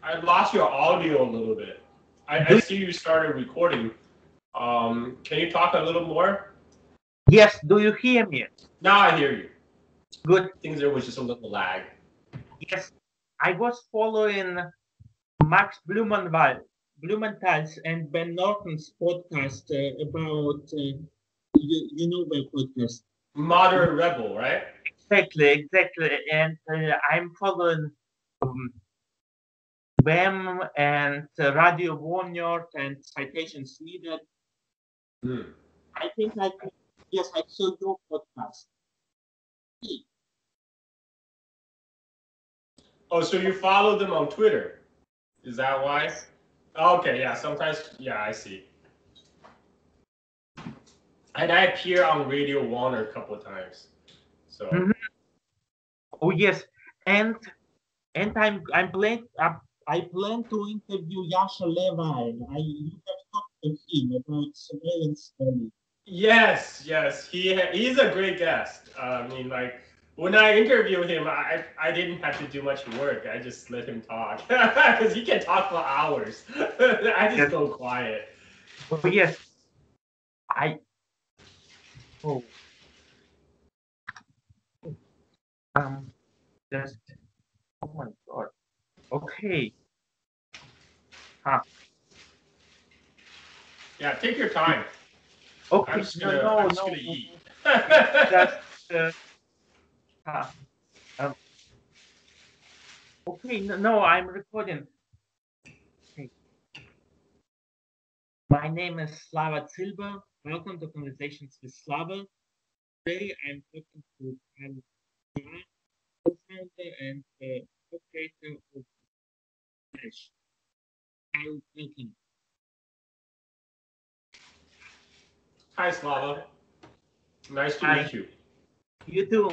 I lost your audio a little bit. I see you started recording. Can you talk a little more? Yes, do you hear me? Now I hear you. Good. I think there was just a little lag. Yes, I was following Max Blumenthal's and Ben Norton's podcast about, you know my podcast. Moderate rebel, right? Exactly. And I'm following um, them and Radio Warner and Citations Needed. Hmm. I think yes, I saw your podcast. Oh, so you follow them on Twitter? Is that why? Okay, yeah. Sometimes, yeah, I see. And I appear on Radio Warner a couple of times. So. Mhm. Oh yes, and I'm I plan to interview Vyacheslav. You have talked to him about surveillance study. Yes. He's a great guest. I mean, like when I interview him, I didn't have to do much work. I just let him talk because he can talk for hours. I just Yes. go quiet. Oh yes, I oh um just oh my god. Okay. Huh. Yeah, take your time. Okay. I'm just No. gonna eat. Just huh. Um, okay. No, I'm recording. Okay. My name is Slava Silva. Welcome to Conversations with Slava. Today I'm talking to Kyle, co-founder and co-creator of Flash. Kyle, welcome. Hi, Slava. Nice to Hi, meet you. you too.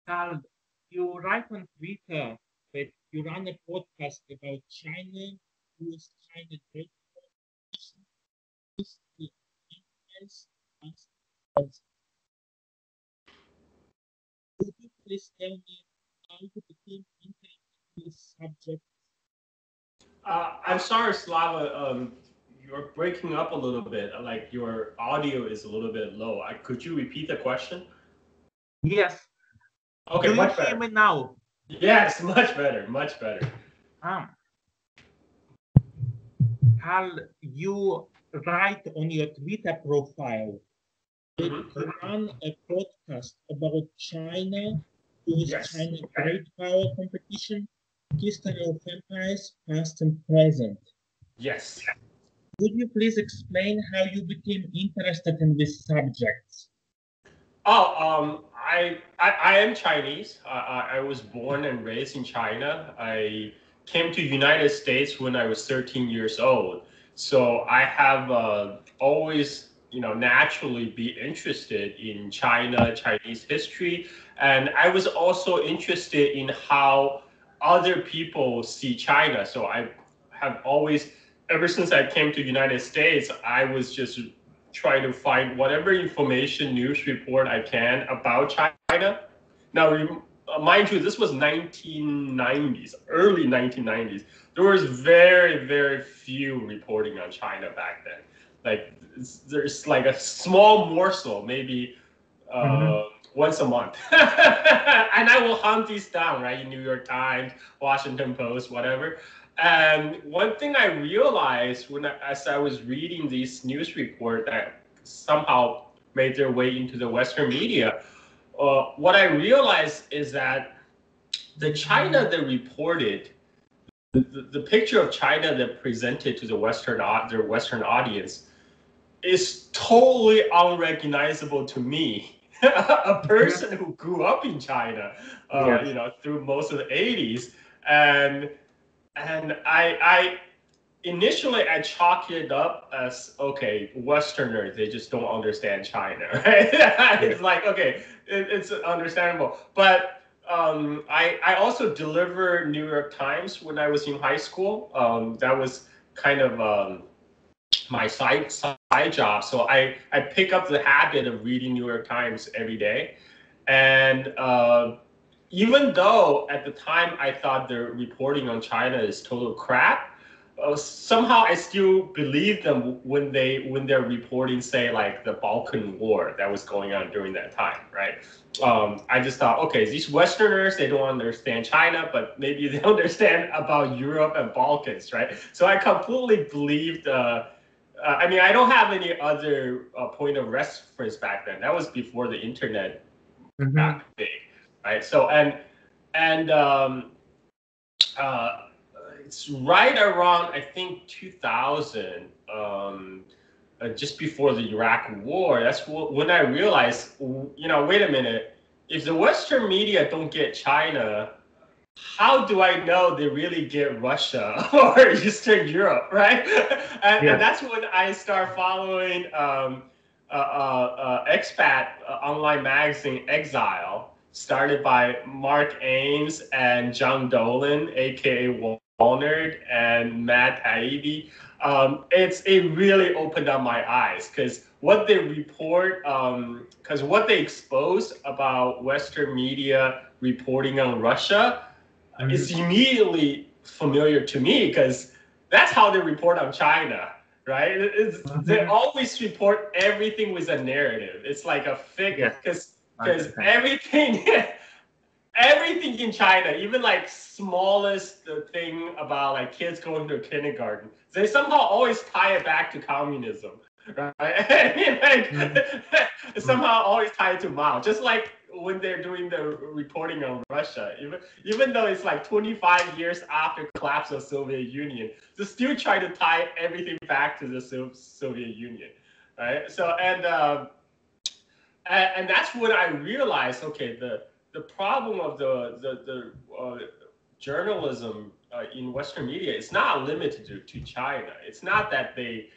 Carl, you write on Twitter that you run a podcast about China, who's China great history, influence, and could you please tell me how you became interested in this subject? I'm sorry, Slava. You're breaking up a little bit. Like your audio is a little bit low. Could you repeat the question? Yes. Okay, Do you much hear better. me now? Yes, much better, much better. Um, Carl, you write on your Twitter profile that Mm-hmm. you run a podcast about China, whose Yes. China Great Power competition, history of empires, past and present. Yes. Could you please explain how you became interested in this subject? Oh, I am Chinese. I was born and raised in China. I came to United States when I was 13 years old. So I have always, naturally be interested in China, Chinese history, and I was also interested in how other people see China. So I have always, ever since I came to United States, I was just try to find whatever information, news report I can about China. Now, mind you, this was 1990s, early 1990s. There was very few reporting on China back then. Like, there's like a small morsel, maybe Mhm. uh, once a month. And I will hunt these down, right? In New York Times, Washington Post, whatever. And one thing I realized as I was reading these news reports that somehow made their way into the Western media, what I realized is that the China that reported, the picture of China that presented to their Western audience is totally unrecognizable to me. A person who grew up in China, Yes. through most of the 80s, and I initially I chalk it up as okay, Westerners they just don't understand China, right? Yes. It's like okay, it's understandable, but I also delivered New York Times when I was in high school. That was kind of my side job. So I pick up the habit of reading New York Times every day, and even though at the time I thought the reporting on China is total crap, somehow I still believe them when they're reporting, say, like the Balkan War that was going on during that time, right? I just thought, okay, these Westerners, they don't understand China, but maybe they understand about Europe and Balkans, right? So I completely believed. I mean, I don't have any other point of reference back then. That was before the internet Mm-hmm. got big, right? So and uh, it's right around I think 2000, just before the Iraq War. That's when I realized, wait a minute. If the Western media don't get China, how do I know they really get Russia or Eastern Europe, right? And Yes. that's when I start following expat online magazine Exile, started by Mark Ames and John Dolan, aka Walnerd, and Matt Taibbi. It really opened up my eyes because what they report, because what they expose about Western media reporting on Russia Mm-hmm. is immediately familiar to me because that's how they report on China, right? They Mm-hmm. always report everything with a narrative. It's like a fake Yes. because Understand. everything everything in China, even like smallest thing about like kids going to kindergarten, they somehow always tie it back to communism, right? I mean, Mm-hmm. like somehow always tie it to Mao. Just like when they're doing the reporting on Russia, even though it's like 25 years after collapse of Soviet Union, they still try to tie everything back to the Soviet Union, right? So and that's when I realized, okay, the problem of the journalism in Western media is not limited to China. It's not that they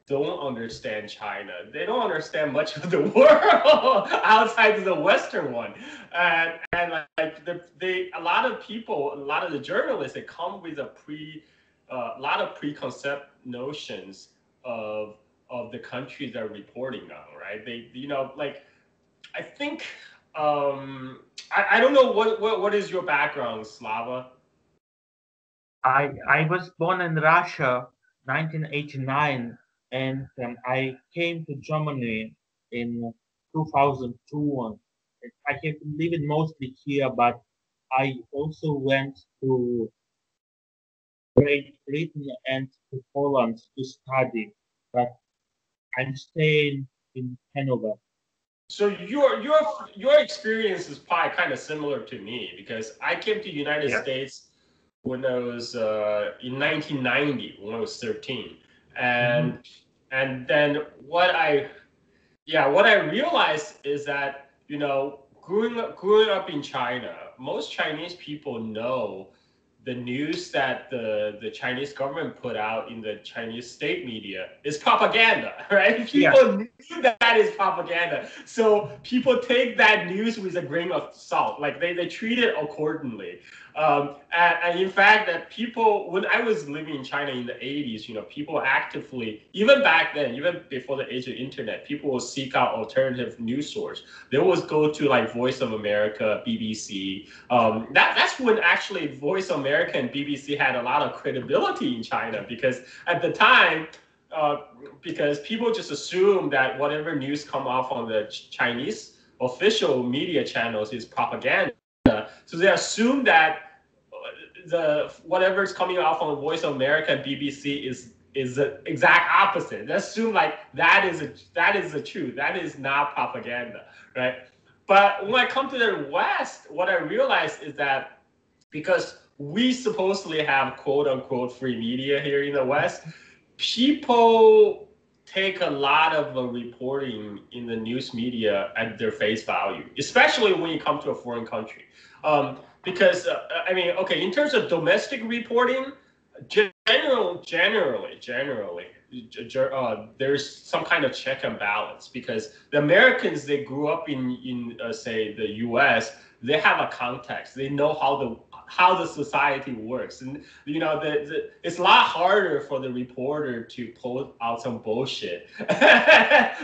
don't understand China. They don't understand much of the world outside of the Western one. And like a lot of people, a lot of the journalists, they come with a lot of preconceived notions of of the countries they're reporting on, right? They, like I think I don't know what is your background, Slava. I was born in Russia, 1989, and I came to Germany in 2002. I have been living mostly here, but I also went to Great Britain and to Poland to study. But I'm staying in Hanover. So your experience is probably kind of similar to me because I came to United Yes. States when I was in 1990 when I was 13, Mm-hmm. and then what I realized is that growing up in China, most Chinese people know the news that the Chinese government put out in the Chinese state media is propaganda, right? Yes. People knew that is propaganda. So people take that news with a grain of salt. Like they treat it accordingly. And in fact, that people, when I was living in China in the 80s, people actively, even back then, even before the age of internet, people will seek out alternative news source. They always go to like Voice of America, BBC, that's when actually Voice America and BBC had a lot of credibility in China because at the time, uh, because people just assume that whatever news come off on the Chinese official media channels is propaganda. So they assume that the whatever is coming off on Voice of America and BBC is the exact opposite. They assume like that is the truth. That is not propaganda, right? But when I come to the West, what I realized is that because we supposedly have quote unquote free media here in the West, people take a lot of reporting in the news media at their face value, especially when you come to a foreign country. Because I mean, okay, in terms of domestic reporting, generally, there's some kind of check and balance because the Americans they grew up in say the U.S. They have a context. They know how the society works, and it's a lot harder for the reporter to pull out some bullshit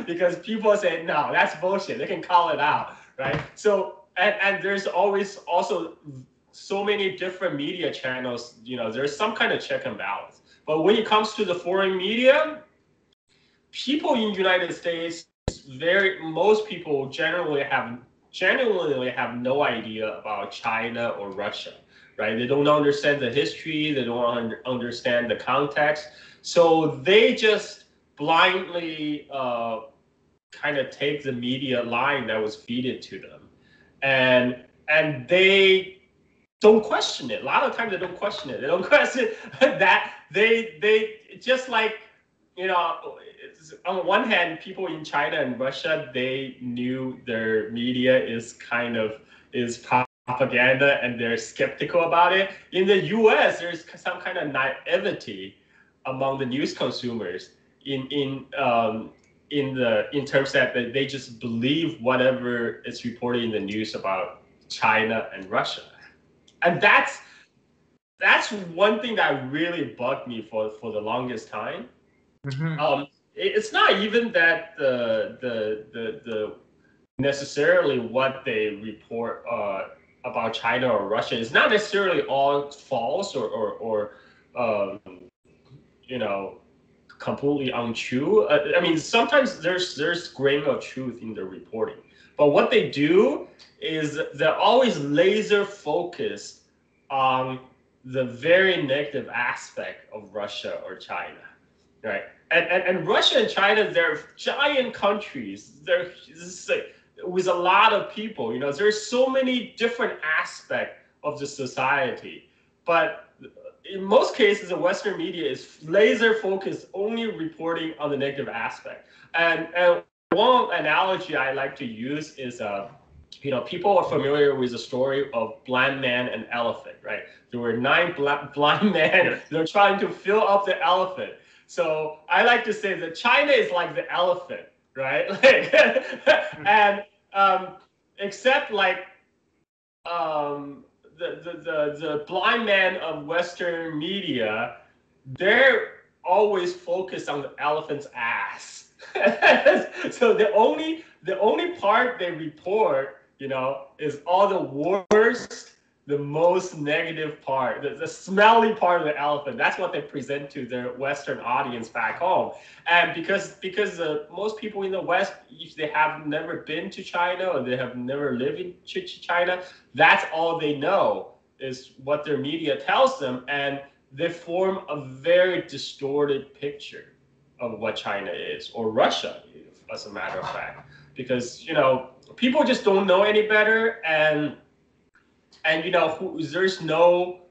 because people say no, that's bullshit. They can call it out, right? So and there's always also so many different media channels. There's some kind of check and balance. But when it comes to the foreign media, people in the United States, most people genuinely have no idea about China or Russia, right? They don't understand the history, they don't understand the context, so they just blindly kind of take the media line that was fed to them, and they don't question it. A lot of times they don't question it. They don't question that they just like, on one hand, people in China and Russia, they knew their media is propaganda and they're skeptical about it. In the US, there's some kind of naivety among the news consumers in terms that they just believe whatever is reported in the news about China and Russia. And that's one thing that really bugged me for the longest time. Mm-hmm. It's not even that the necessarily what they report about China or Russia is not necessarily all false or um, you know completely untrue. I mean, sometimes there's grain of truth in the reporting, but what they do is they're always laser focused on the very negative aspect of Russia or China, right? And Russia and China, they're giant countries. They're with a lot of people. There's so many different aspects of the society, but in most cases, the Western media is laser focused, only reporting on the negative aspect. And one analogy I like to use is, people are familiar with the story of blind man and elephant, right? There were nine blind men. They're trying to fill up the elephant. So I like to say that China is like the elephant, right? And except like um, the blind man of Western media, they're always focused on the elephant's ass. So the only part they report, is all the worst, the most negative part, the smelly part of the elephant. That's what they present to their Western audience back home. And because most people in the West, if they have never been to China or they have never lived in China, that's all they know is what their media tells them, and they form a very distorted picture of what China is or Russia, as a matter of fact, because people just don't know any better, and there's no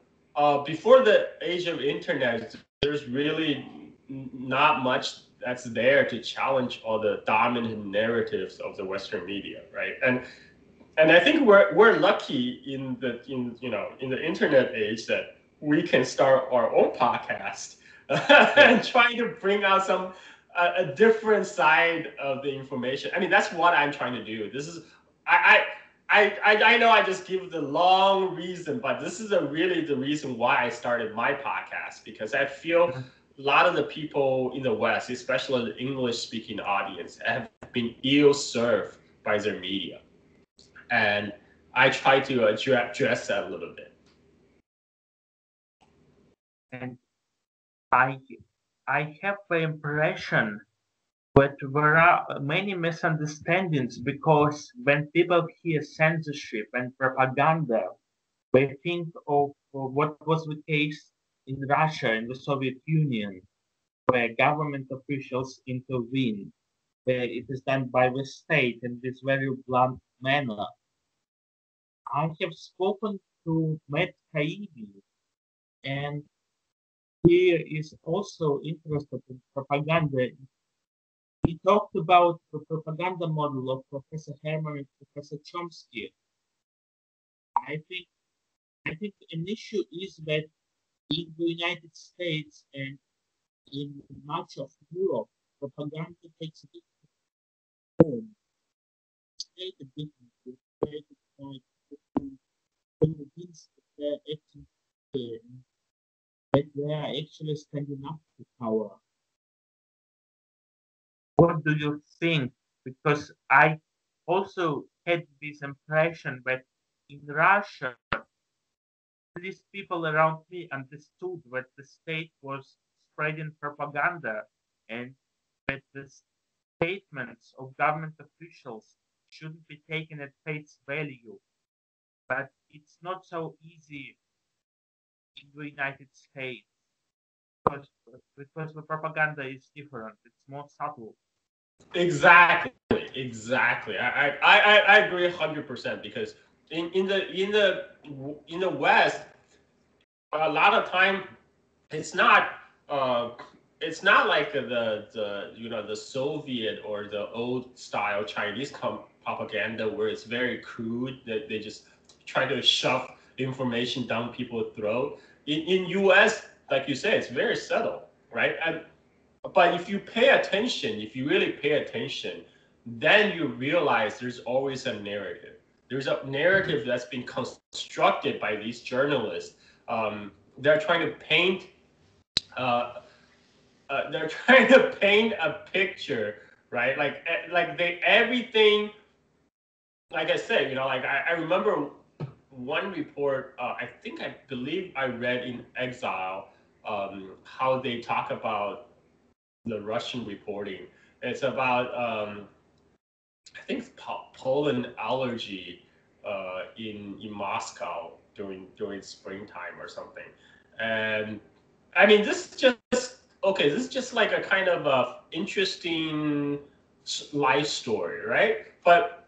before the age of internet, there's really not much that's there to challenge all the dominant narratives of the Western media, right? And I think we're lucky in the internet age that we can start our own podcast and trying to bring out some a different side of the information. I mean, that's what I'm trying to do. This is I know I just give the long reason, but this is really the reason why I started my podcast, because I feel a lot of the people in the West, especially the English-speaking audience, have been ill-served by their media, and I try to address that a little bit. And I I have the impression that there are many misunderstandings because when people hear censorship and propaganda, they think of what was the case in Russia and the Soviet Union, where government officials intervene, where it is done by the state in this very blunt manner. I have spoken to Matt Taibbi, and he is also interested in propaganda. He talked about the propaganda model of Professor Hammer and Professor Chomsky. I think I think an issue is that in the United States and in much of Europe, propaganda takes a different form. Stated differently, stated like to convince that they are actually standing up to power. What do you think? Because also had this impression that in Russia, at least people around me understood that the state was spreading propaganda and that the statements of government officials shouldn't be taken at face value. But it's not so easy in the United States because, because the propaganda is different. It's more subtle. Exactly, exactly. I agree 100% because in the West, a lot of time it's not uh, it's not like the the Soviet or the old style Chinese propaganda where it's very crude that they just try to shove information down people's throat. In US, like you said, it's very subtle, right? And but if you pay attention, if you really pay attention, then you realize there's always a narrative. There's a narrative that's been constructed by these journalists. They're trying to paint. Uh, they're trying to paint a picture, right? Like they everything. Like I said, like I remember one report. I believe I read in Exile how they talk about the Russian reporting. It's about I think it's pollen allergy in Moscow during springtime or something. And I mean, this is just okay. This is just like a kind of a interesting life story, right? But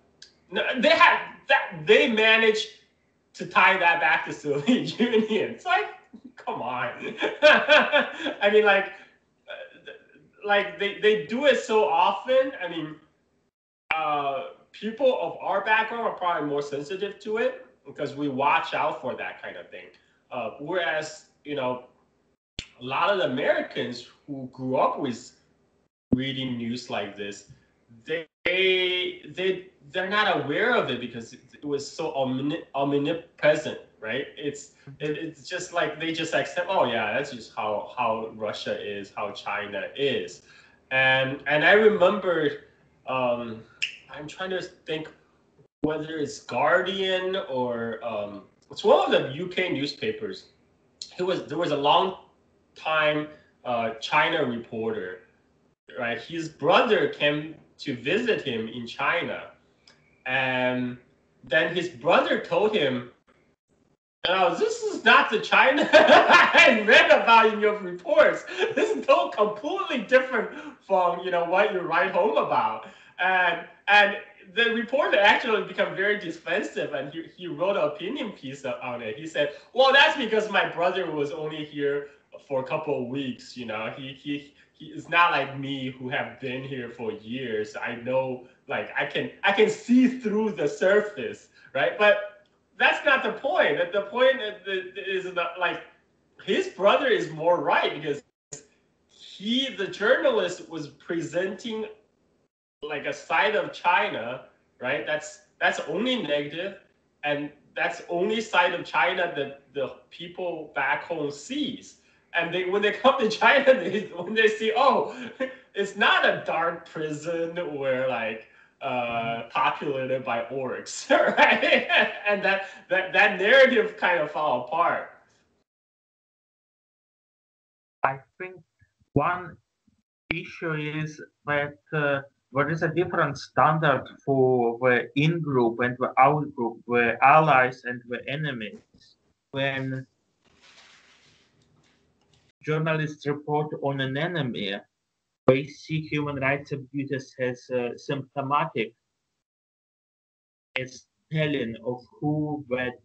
they had that they managed to tie that back to Soviet Union. It's like, come on. I mean, like they do it so often. I mean, people of our background are probably more sensitive to it because we watch out for that kind of thing. Whereas, a lot of the Americans who grew up with reading news like this, they're not aware of it because it was so omnipresent, right? It's just like they just accept, oh yeah, that's just how Russia is, how China is, and I remember, um, I'm trying to think whether it's Guardian or it's one of the UK newspapers. There was a long time China reporter, right? His brother came to visit him in China, and then his brother told him, "Oh, this is not the China I read about in your reports. This is so completely different from what you write home about." And the reporter actually became very defensive, and he wrote an opinion piece on it. He said, "Well, that's because my brother was only here for a couple of weeks. He is not like me who have been here for years. I know, like I can see through the surface, right? But that's not the point. The point is that like his brother is more right because the journalist, was presenting like a side of China, right? That's only negative, and that's only side of China that the people back home sees. And when they come to China, when they see, oh, it's not a dark prison where like populated by orcs, right? And that narrative kind of fall apart. I think one issue is that there is a different standard for the in-group and the out-group, the allies and the enemies. When journalists report on an enemy, they see human rights abuses as symptomatic, as telling of who that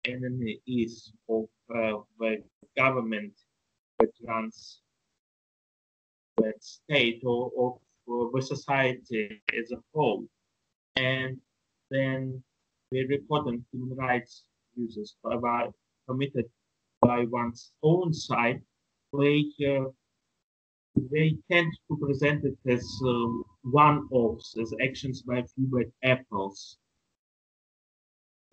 enemy is, of the government that runs that state or of the society as a whole. And then they report on human rights abuses committed by one's own side. They they tend to present it as one-offs, as actions by few bad apples.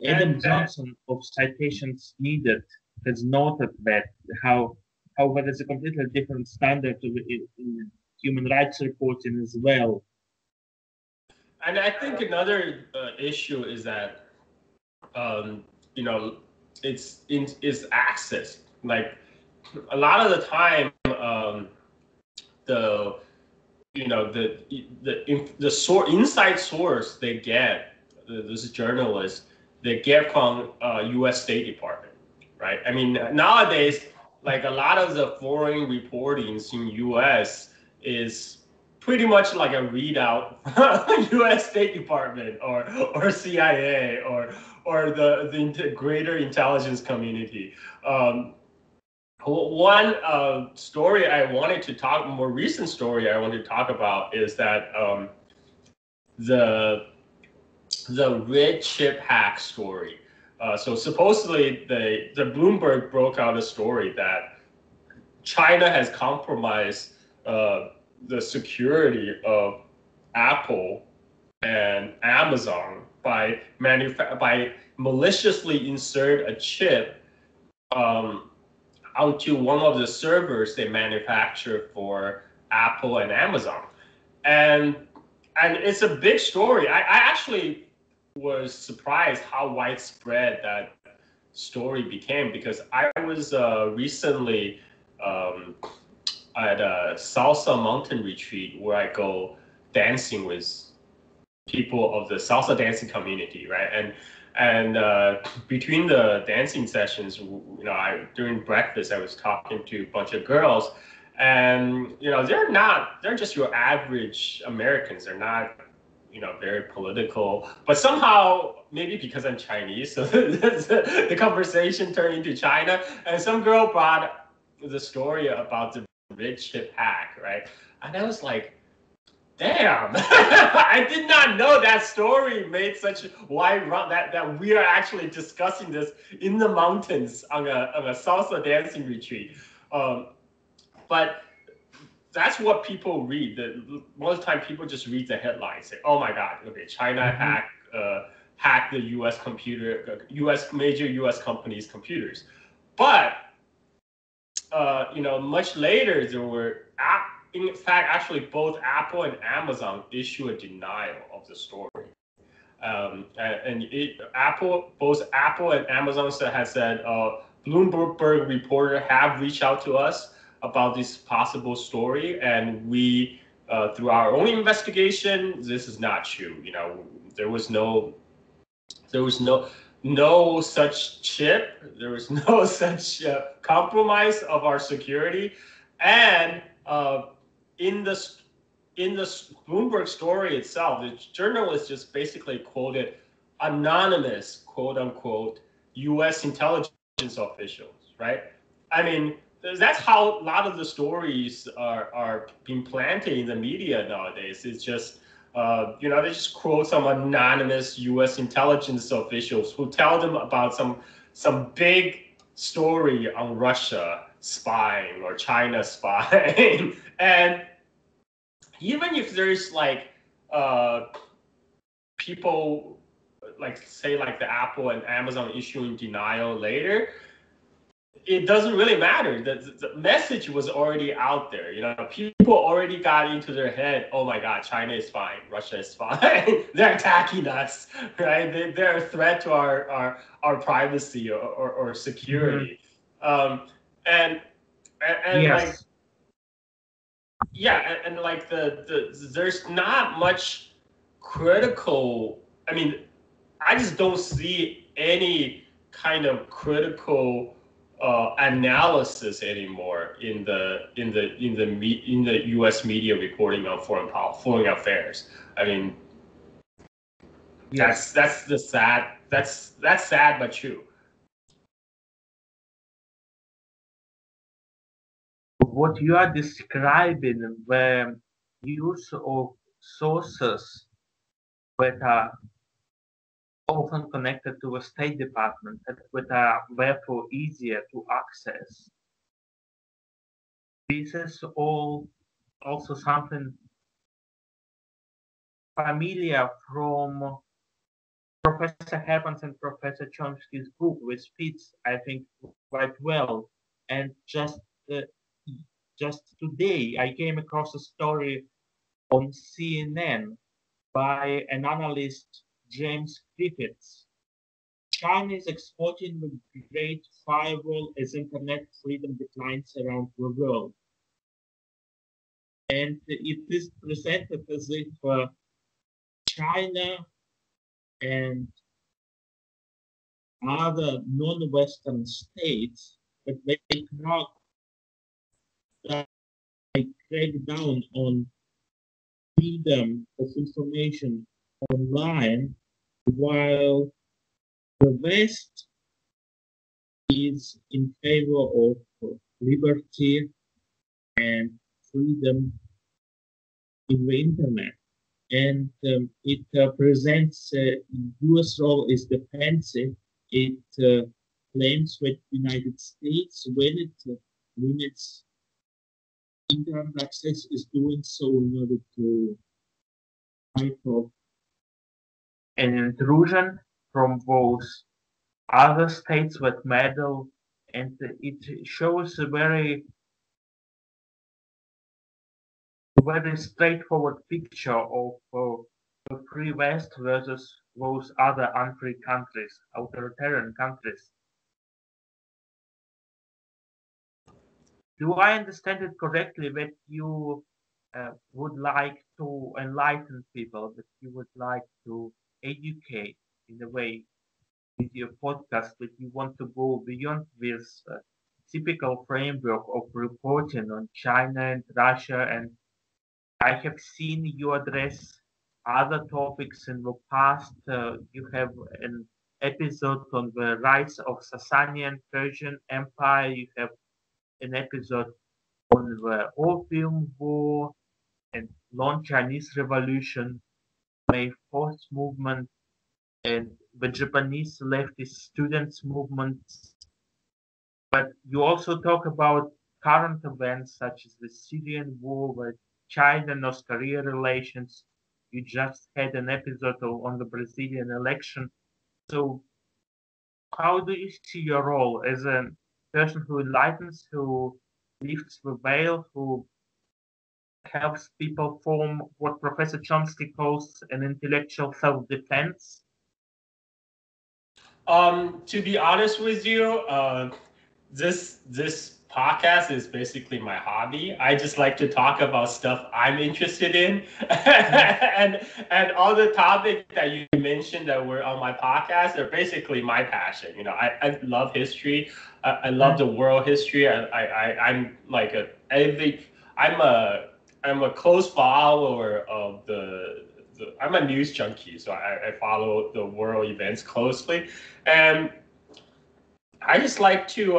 Adam And Johnson of Citations Needed has noted that how there is a completely different standard in human rights reporting as well. and I think another issue is that you know is access. Like a lot of the time, the the inside source they get this journalist they get from U.S. State Department, right? I mean nowadays, like a lot of the foreign reportings in U.S. is pretty much like a readout U.S. State Department or CIA or the greater intelligence community. One story I wanted to talk, more recent story I wanted to talk about is that the the red chip hack story. So supposedly the Bloomberg broke out a story that China has compromised the security of Apple and Amazon by maliciously insert a chip um, onto one of the servers they manufacture for Apple and Amazon. And and it's a big story. I actually was surprised how widespread that story became because I was recently um, at a salsa mountain retreat where I go dancing with people of the salsa dancing community, right? And between the dancing sessions, I during breakfast I was talking to a bunch of girls, and they're just your average Americans. They're not very political, but somehow maybe because I'm Chinese, so the conversation turned into China, and some girl brought the story about the red chip hack, right? And I was like, damn, I did not know that story made such a wide run that we are actually discussing this in the mountains on a salsa dancing retreat. Um, but that's what people read. Most of the time, people just read the headlines, say, "Oh my God, okay, China Mhm. hacked the U.S. major U.S. companies' computers." But much later, in fact, actually, both Apple and Amazon issue a denial of the story. Both Apple and Amazon has said, Bloomberg reporter have reached out to us about this possible story, and we, through our own investigation, this is not true. There was no there was no such chip. There was no such compromise of our security, and in the in the Bloomberg story itself, the journalist just basically quoted anonymous quote unquote U.S. intelligence officials, right? I mean, that's how a lot of the stories are being planted in the media nowadays. It's just they just quote some anonymous U.S. intelligence officials who tell them about some big story on Russia spying or China spying, and even if there's like uh, people like say like the Apple and Amazon issuing denial later, it doesn't really matter. The message was already out there. People already got into their head. Oh my God, China is fine, Russia is fine. They're attacking us, right? They're a threat to our privacy or Mhm. security. Um, and and like Yes. yeah, and like there's not much critical. I mean, I just don't see any kind of critical analysis anymore in the U.S. media reporting on foreign affairs. I mean, Yes. that's sad but true. What you are describing, the use of sources that are often connected to the State Department and that are therefore easier to access. This is all also something familiar from Professor Herman's and Professor Chomsky's book, which fits, I think, quite well. And uh, just today, I came across a story on CNN by an analyst, James Griffiths. China is exporting the Great Firewall as internet freedom declines around the world. And it is presented as if China and other non-Western states, that they crack down on freedom of information online, while the West is in favor of liberty and freedom in the internet. And it presents US role as defensive. It claims that the United States, when it limits internet access, is doing so in order to fight off an intrusion from those other states that meddle, and it shows a very straightforward picture of the free West versus those other unfree countries, authoritarian countries. Do I understand it correctly that you would like to enlighten people, that you would like to educate in a way with your podcast, that you want to go beyond this typical framework of reporting on China and Russia? And I have seen you address other topics in the past. You have an episode on the rise of Sasanian Persian Empire. You have an episode on the Opium War and non-Chinese Revolution, May 4th movement, and the Japanese leftist students movements. But you also talk about current events such as the Syrian war, the China-North Korea relations. You just had an episode on the Brazilian election. So how do you see your role as a person who enlightens, who lifts the veil, who helps people form what Professor Chomsky calls an intellectual self-defense? To be honest with you, this podcast is basically my hobby. I just like to talk about stuff I'm interested in, and all the topics that you mentioned that were on my podcast are basically my passion. You know, I love history. I love the world history. I'm like I'm a close follower of I'm a news junkie, so I follow the world events closely, and I just like to,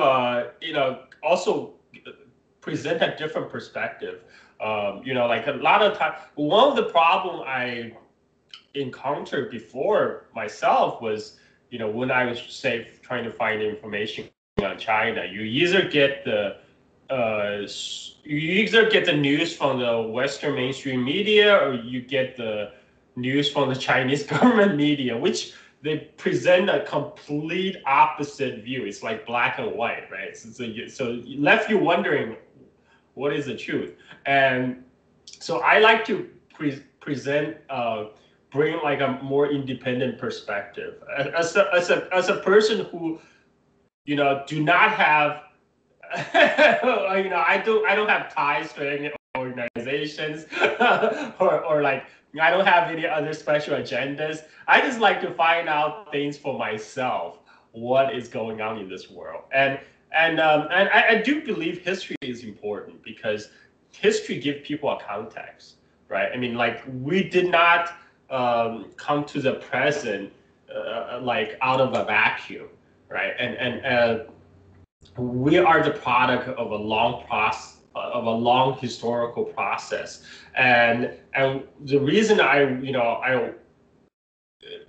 also present a different perspective. Like a lot of time, one of the problem I encountered before myself was, when I was say trying to find information on China, you either get the news from the Western mainstream media, or you get the news from the Chinese government media, which they present a complete opposite view. It's like black and white, right? So it left you wondering what is the truth. And so I like to present, bring like a more independent perspective as a person who, do not have I don't have ties to any organizations or like I don't have any other special agendas. I just like to find out things for myself, what is going on in this world. And I do believe history is important because history gives people a context, right? I mean, like we did not come to the present like out of a vacuum, right? And we are the product of a long process, of a long historical process. And the reason I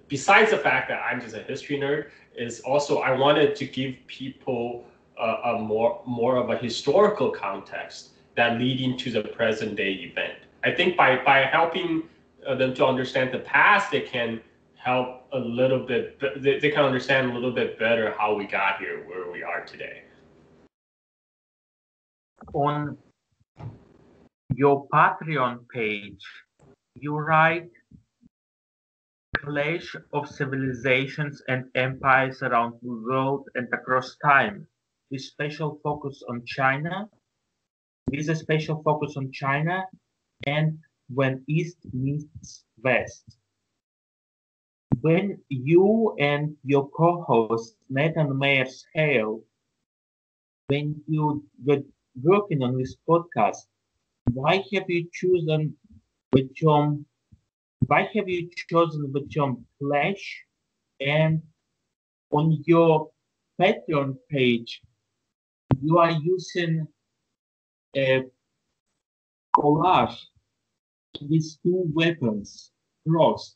besides the fact that I'm just a history nerd, is also I wanted to give people a more of a historical context that leading to the present day event. I think by helping them to understand the past, they can help a little bit. They can understand a little bit better how we got here, where we are today. On your Patreon page, you write clash of civilizations and empires around the world and across time, with special focus on China, with a special focus on China and when East meets West. When you and your co-host Nathan Mayers Hale, when you were working on this podcast, why have you chosen the term? Why have you chosen the term clash? And on your Patreon page, you are using a collage with two weapons crossed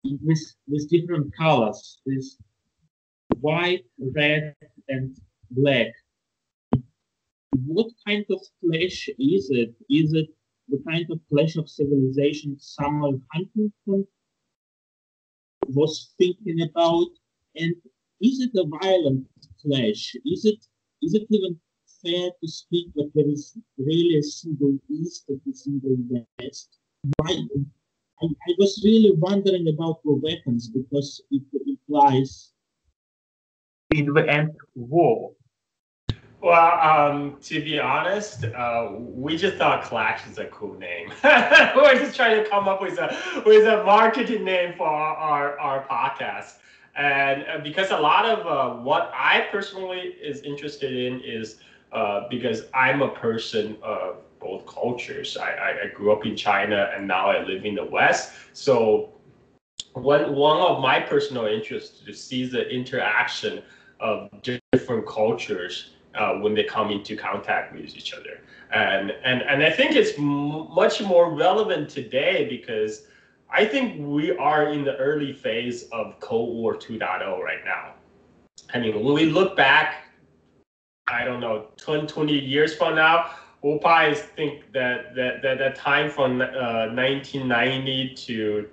with different colors, with white, red, and black. What kind of clash is it? Is it the kind of clash of civilization Samuel Huntington was thinking about? And is it a violent clash? Is it even fair to speak that there is really a single East and a single West? Why? I was really wondering about the weapons because it implies in the end war. Well, to be honest, we just thought Clash is a cool name. We're just trying to come up with a marketing name for our podcast. And because a lot of what I personally is interested in is because I'm a person of both cultures. I grew up in China and now I live in the West. So one of my personal interests is to see the interaction of different cultures when they come into contact with each other. And I think it's much more relevant today because I think we are in the early phase of Cold War 2.0 right now. I mean, when we look back, I don't know, 20 years from now, we'll probably think that time from 1990 to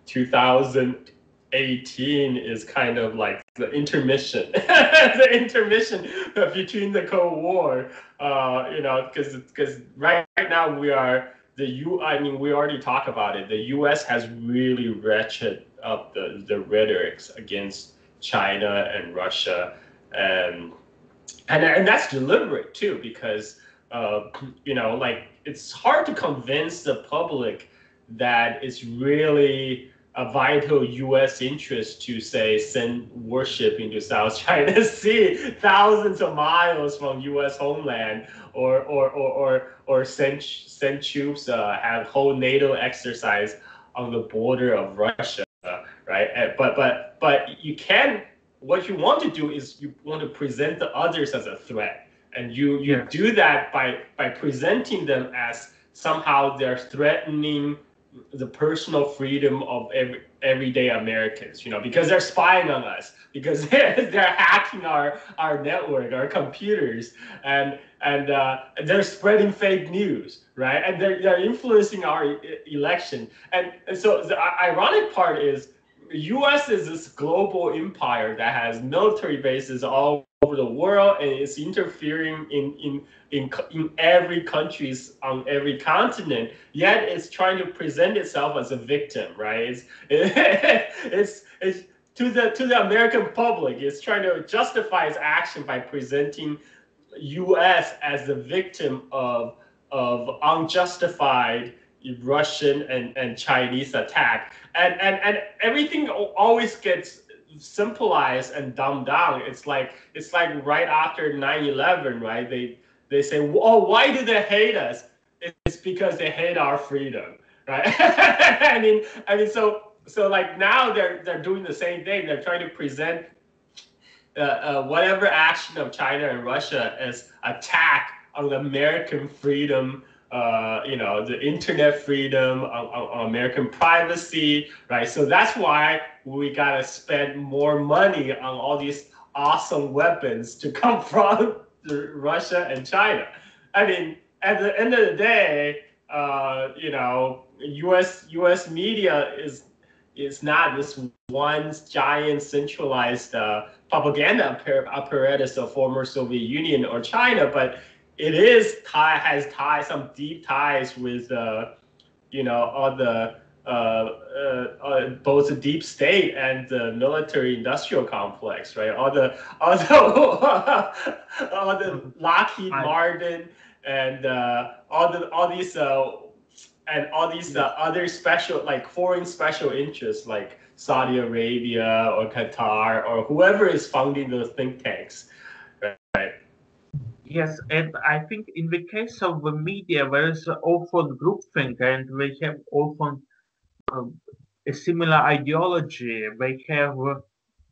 2018 is kind of like the intermission, the intermission between the Cold War, because right now we are I mean, we already talked about it. The U.S. has really ratcheted up the rhetorics against China and Russia, and and that's deliberate too, because like it's hard to convince the public that it's really a vital U.S. interest to say send warship into South China Sea, thousands of miles from U.S. homeland, or send troops, have whole NATO exercise on the border of Russia, right? But you can. What you want to do is you want to present the others as a threat, and you do that by presenting them as somehow they're threatening the personal freedom of everyday Americans, because they're spying on us, because they're hacking our network, our computers, and they're spreading fake news, right? And they're influencing our election. And so the ironic part is the U.S. is this global empire that has military bases all over the world and is interfering in every countries on every continent. Yet it's trying to present itself as a victim, right? It's to the American public. It's trying to justify its action by presenting U.S. as the victim of unjustified Russian and Chinese attack, and everything always gets simplified and dumbed down. It's like right after 9/11, right? They say, oh, why do they hate us? It's because they hate our freedom, right? I mean, so like now they're doing the same thing. They're trying to present whatever action of China and Russia as attack on the American freedom, the internet freedom, on American privacy, right? So that's why we gotta spend more money on all these awesome weapons to confront Russia and China. I mean, at the end of the day, U.S. media is not this one giant centralized propaganda apparatus of former Soviet Union or China, but it has some deep ties with all the both the deep state and the military-industrial complex, right? All the Lockheed I, Martin and all these other special, like foreign special interests, like Saudi Arabia or Qatar or whoever is funding those think tanks, right? yes, and I think in the case of the media, there is often groupthink, and they have often um, a similar ideology. They have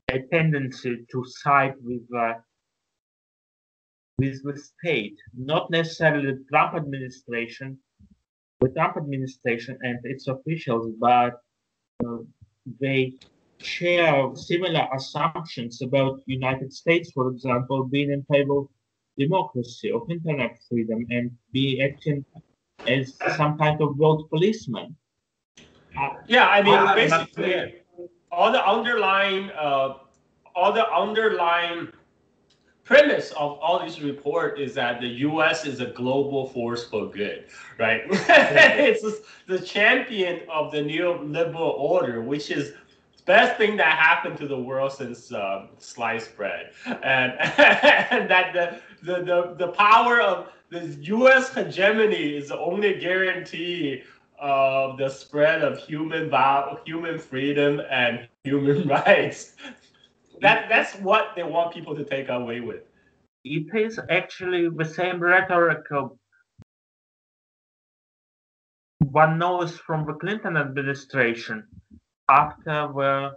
a tendency to side with the state, not necessarily the Trump administration and its officials, but uh, they share similar assumptions about United States, for example, being in favor of democracy, of internet freedom, and be acting as some kind of world policeman. Uh, Yeah, I mean, Alan McLeod, basically, all the underlying, uh, all the underlying premise of all this report is that the U.S. is a global force for good, right? It's the champion of the neoliberal order, which is the best thing that happened to the world since sliced bread, and and that the power of the U.S. hegemony is the only guarantee of the spread of human freedom and human rights. it, That's what they want people to take away with. it is actually the same rhetoric one knows from the Clinton administration after the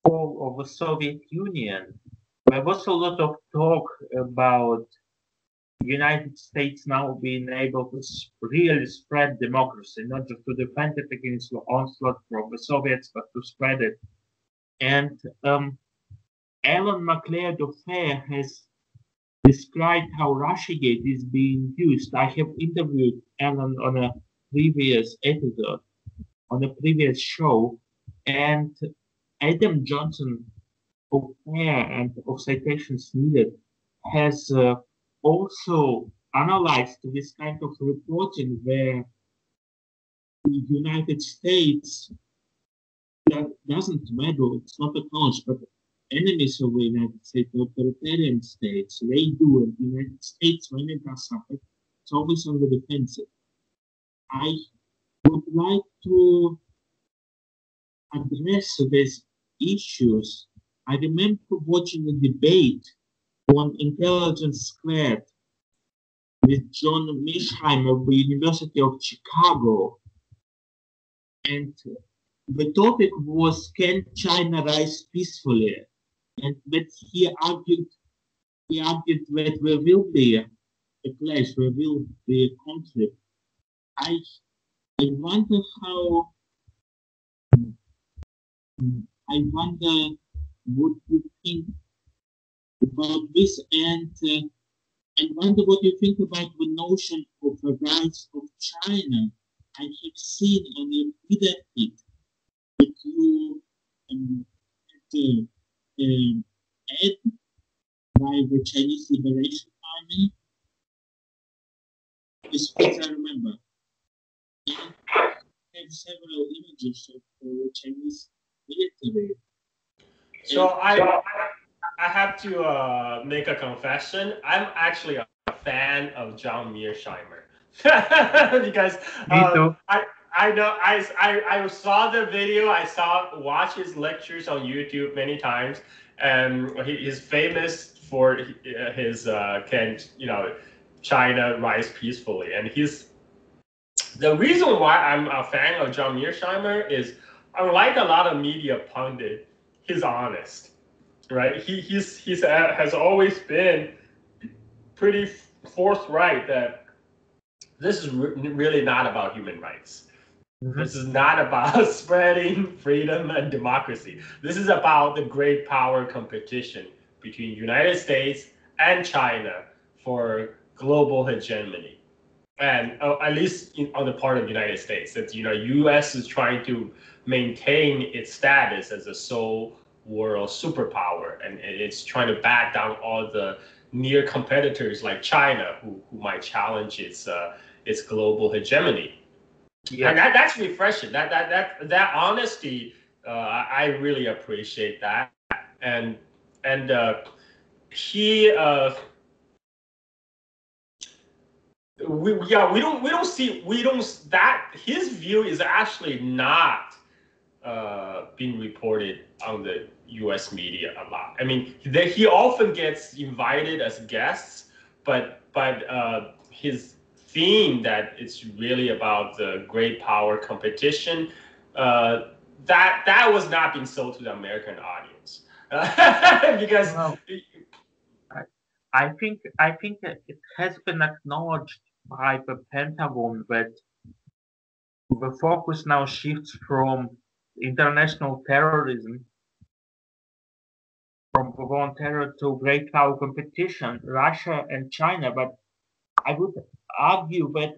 fall of the Soviet Union. There was a lot of talk about the United States now being able to really spread democracy, not just to defend it against the onslaught from the Soviets, but to spread it. And Alan McLeod of FAIR has described how Russiagate is being used. I have interviewed Alan on a previous episode, on a previous show, and Adam Johnson of FAIR and of Citations Needed has also analyzed this kind of reporting where the United States that doesn't matter, it's not a cause, but enemies of the United States, authoritarian states, they do, and the United States, when it does something, it's always on the defensive. I would like to address these issues. I remember watching a debate on Intelligence Squared with John Mishheim of the University of Chicago. And the topic was, can China rise peacefully? And that he argued that there will be a clash, there will be a conflict. I I wonder how I wonder what you think about this, and I wonder what you think about the notion of the rise of China. I have seen on your Twitter feed that you had ad by the Chinese Liberation Army, as far as I remember. And I have several images of the Chinese military. So And I have to make a confession. I'm actually a fan of John Mearsheimer because me too. I know I saw the video. Watched his lectures on YouTube many times, and he's famous for his can China rise peacefully, and he's the reason why I'm a fan of John Mearsheimer is unlike a lot of media pundit, he's honest, right? He's has always been pretty forthright that this is really not about human rights. Mhm. This is not about spreading freedom and democracy. This is about the great power competition between United States and China for global hegemony. And at least on the part of the United States, that U.S. is trying to maintain its status as a sole world superpower, and it's trying to back down all the near competitors like China, who might challenge its global hegemony. And Yes. that's refreshing. That honesty, I really appreciate that. And he we don't that his view is actually not being reported on the U.S. media a lot. I mean, he often gets invited as guests, but his theme that it's really about the great power competition, that was not being sold to the American audience because Well, I, I think that it has been acknowledged by the Pentagon that the focus now shifts from international terrorism, from the war on terror to great power competition, Russia and China. But I would argue that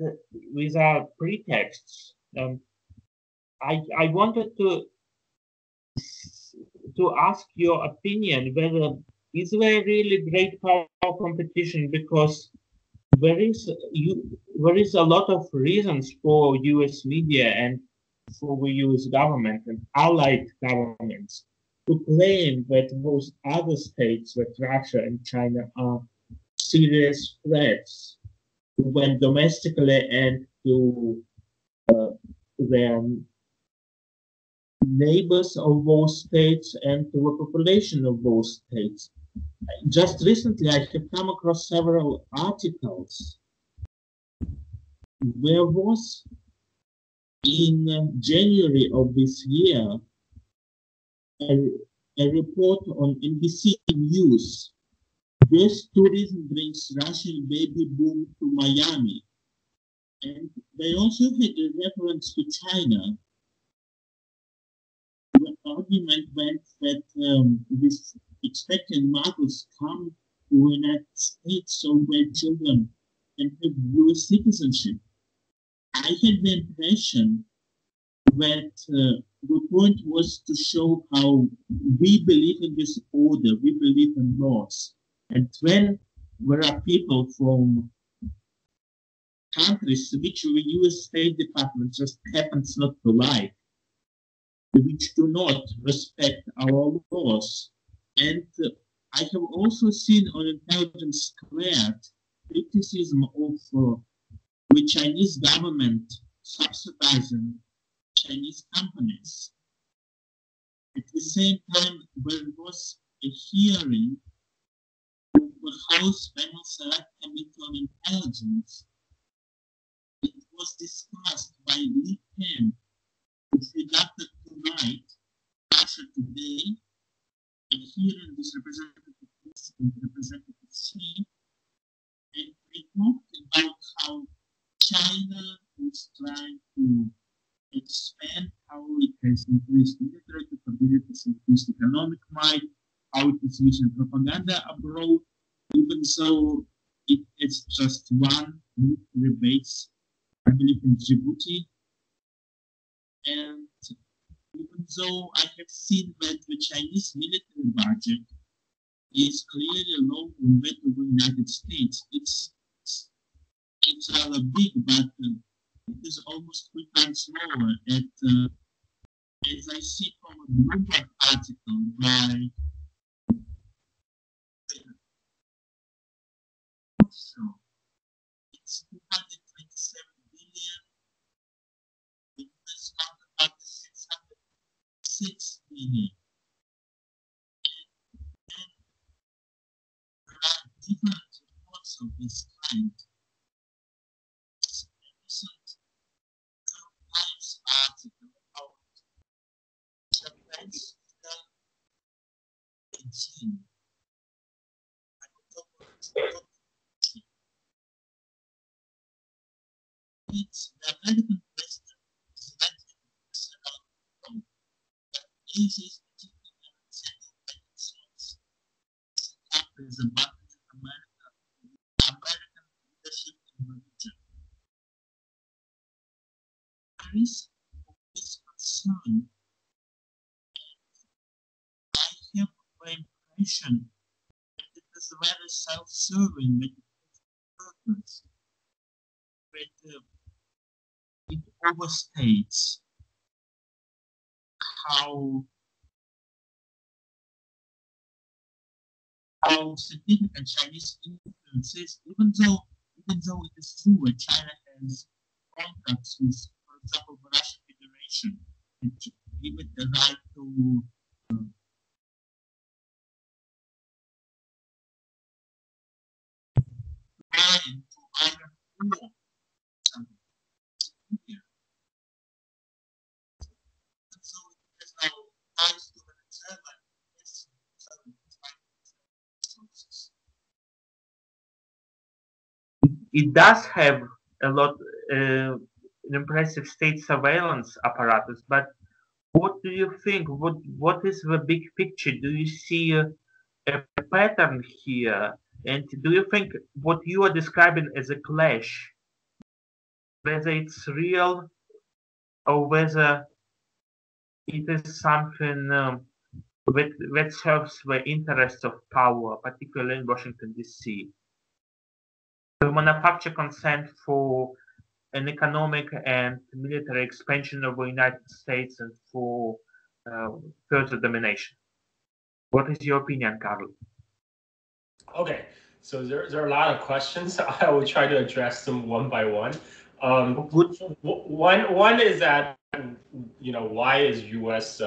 these are pretexts. I wanted to ask your opinion whether is there really great power competition, because there is a lot of reasons for U.S. media and for the U.S. government and allied governments to claim that most other states, that Russia and China, are serious threats when domestically and to their neighbors of those states and to the population of those states. Just recently, I have come across several articles. There was in January of this year a, a report on NBC News. This tourism brings Russian baby boom to Miami. And they also had a reference to China. The argument went that this expecting mothers come to the United States so their children can have US citizenship. I had the impression that the point was to show how we believe in this order, we believe in laws. And when there are people from countries which the US State Department just happens not to like, which do not respect our laws. And I have also seen on Intelligence Squared criticism of the Chinese government subsidizing Chinese companies. At the same time, there was a hearing of the House Panel Select Committee on Intelligence. It was discussed by Lee Pen, which conducted tonight, Russia Today, a hearing with Representative S and Representative C, and they talked about how China is trying to expand how it has increased military capabilities, increased economic might, how it is using propaganda abroad, even though it is just one military base, I believe in Djibouti. And even though I have seen that the Chinese military budget is clearly lower than that of the United States, it's rather big, but it is almost 3 times lower. As I see from a Bloomberg article by so it's 227 billion. The US counterpart is 606 billion. And there are different reports of this kind. It's a recent Times article about Japan's Beijing. I don't know what it's the American president is elected president that eases particular settlement zones as a button in American leadership in the region. There is this concern. I have the impression that it is very self-serving, that it has purpose, that it overstates how significant Chinese influence is, even though it is true that China has contacts with, for example, the Russian Federation, and give it the right to buy into either war. So it has now ties to Venezuela. It does have a lot, an impressive state surveillance apparatus, but what do you think? What is the big picture? Do you see a pattern here? And do you think what you are describing as a clash, whether it's real or whether it is something that serves the interests of power, particularly in Washington, D.C.? The manufacture consent for an economic and military expansion of the United States and for uh, further domination. What is your opinion, Carl? Okay, so there are a lot of questions. I will try to address them one by one. Good. One is that, why is U.S.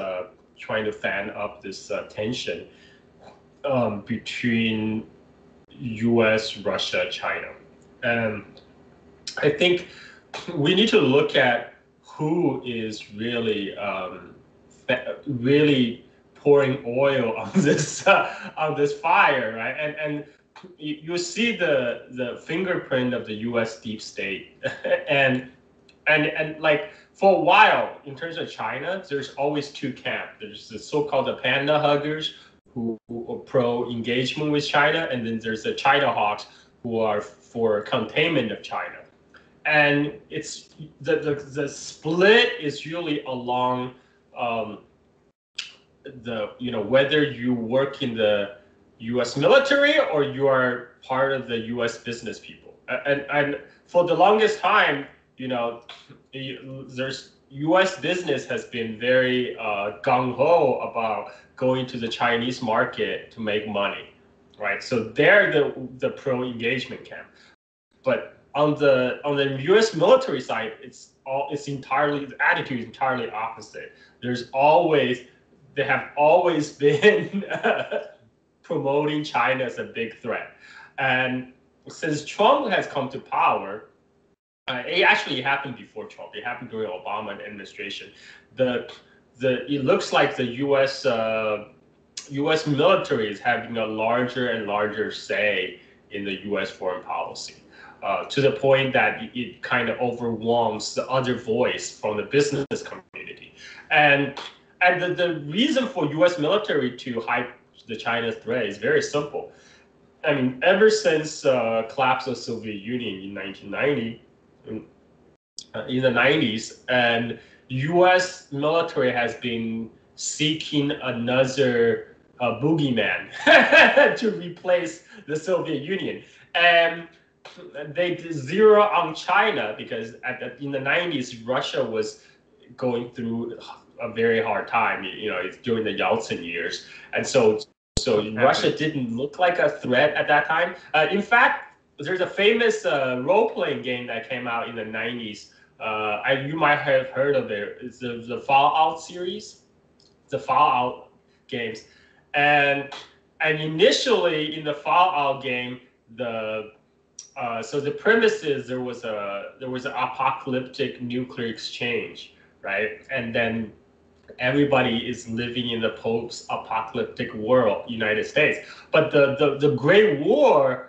Trying to fan up this tension between U.S., Russia, China? And I think we need to look at who is really pouring oil on this fire, right? And you see the fingerprint of the U.S. deep state, and like for a while in terms of China, there's always two camps. There's the so-called the panda huggers who are pro engagement with China, and then there's the China hawks who are for containment of China. And it's the split is really along whether you work in the U.S. military or you are part of the U.S. business people. And for the longest time, there's U.S. business has been very gung ho about going to the Chinese market to make money, right? So they're the pro engagement camp. But on the U.S. military side, the attitude is entirely opposite. They have always been promoting China as a big threat, and since Trump has come to power, it actually happened before Trump. It happened during Obama administration. It looks like the U.S. military is having a larger and larger say in the U.S. foreign policy. To the point that it kind of overwhelms the other voice from the business community. And the reason for U.S. military to hype the China threat is very simple. I mean, ever since collapse of Soviet Union in 1990, in the 90s, and U.S. military has been seeking another boogeyman to replace the Soviet Union. And they zero on China because in the 90s, Russia was going through a very hard time. It's during the Yeltsin years, and so Russia didn't look like a threat at that time. In fact, there's a famous role-playing game that came out in the 90s. You might have heard of it. It's the Fallout series, the Fallout games, and initially in the Fallout game, so the premise is there was an apocalyptic nuclear exchange, right? And then everybody is living in the post-apocalyptic world, United States. But the Great War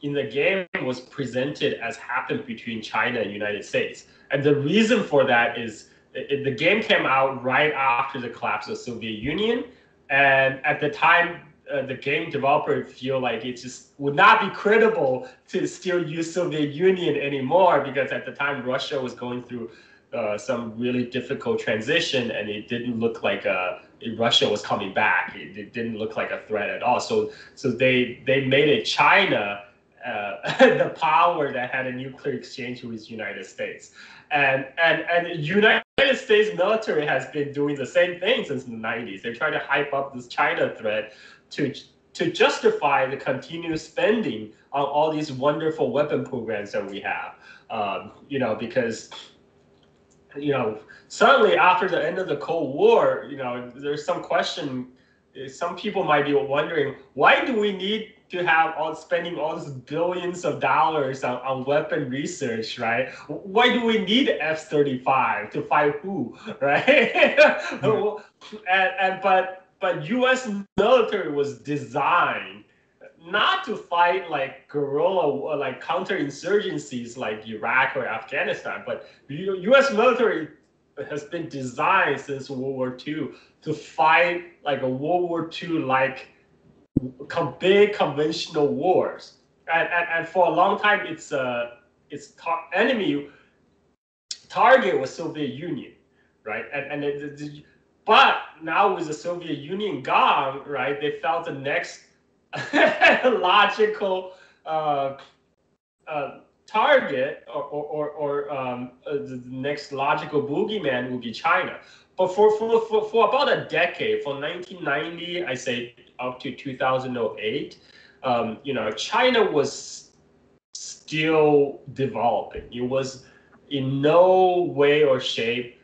in the game was presented as happened between China and United States. And the reason for that is the game came out right after the collapse of the Soviet Union. And at the time, the game developer feel like it just would not be credible to still use Soviet Union anymore because at the time Russia was going through some really difficult transition and it didn't look like Russia was coming back. It didn't look like a threat at all. So they made it China the power that had a nuclear exchange with United States. And United States military has been doing the same thing since the 90s. They try to hype up this China threat to to justify the continuous spending on all these wonderful weapon programs that we have. Because suddenly after the end of the Cold War, there's some question. Some people might be wondering, why do we need to have spending all these billions of dollars on weapon research, right? Why do we need F-35 to fight who, right? But U.S. military was designed not to fight like guerrilla, like counterinsurgencies like Iraq or Afghanistan, but U.S. military has been designed since World War II to fight like a World War II like big conventional wars, and for a long time its enemy target was Soviet Union, right? But now with the Soviet Union gone, right, they felt the next logical target or the next logical boogeyman will be China. But for about a decade, from 1990, I say up to 2008, China was still developing. It was in no way or shape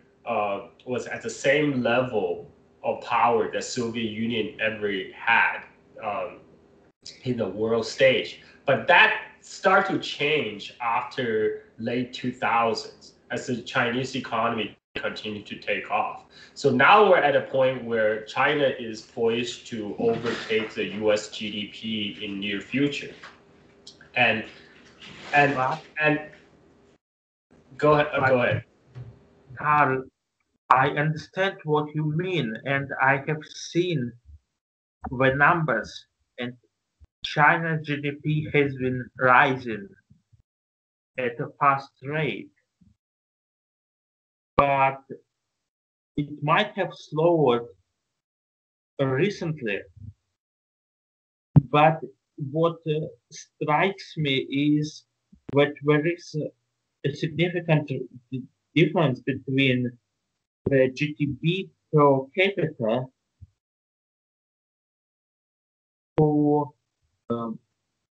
was at the same level of power that Soviet Union ever had in the world stage. But that started to change after late 2000s as the Chinese economy continued to take off. So now we're at a point where China is poised to overtake the US GDP in near future. And go ahead. Carl, I understand what you mean, and I have seen the numbers, and China's GDP has been rising at a fast rate, but it might have slowed recently. But what strikes me is that there is a significant difference between the GDP per capita for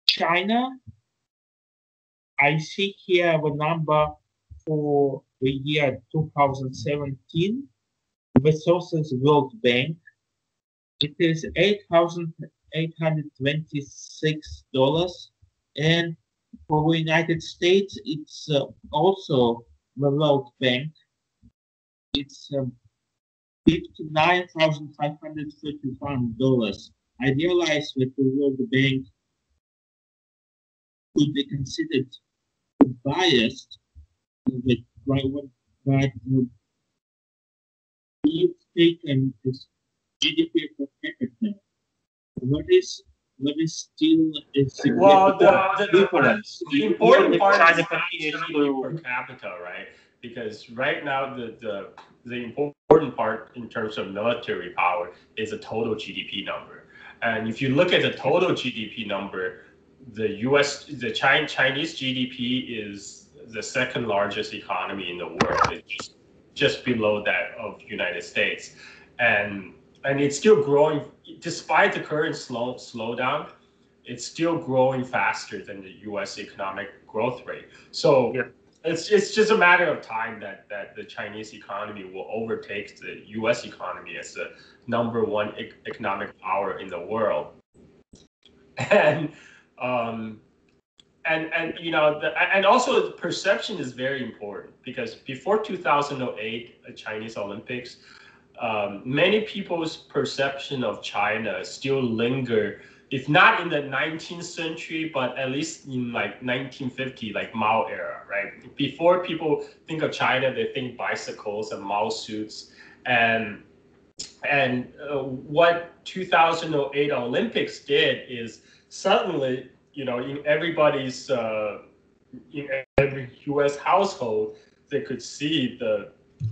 China. I see here the number for the year 2017. The sources World Bank. It is $8,826, and for the United States, it's also the World Bank. It's $59,531. I realize that the World Bank could be considered biased, but if taken as GDP per capita, what is still a significant difference? The important part is GDP per capita, right? Because right now the important part in terms of military power is the total GDP number. And if you look at the total GDP number, the Chinese GDP is the second largest economy in the world. It's just below that of United States, and it's still growing despite the current slowdown. It's still growing faster than the U.S. economic growth rate. So it's just a matter of time that the Chinese economy will overtake the U.S. economy as the number one economic power in the world. And and also the perception is very important, because before 2008 Chinese Olympics, many people's perception of China still linger, if not in the 19th century, but at least in like 1950, like Mao era, right? Before people think of China, they think bicycles and Mao suits, and what 2008 Olympics did is suddenly, in everybody's, in every U.S. household, they could see the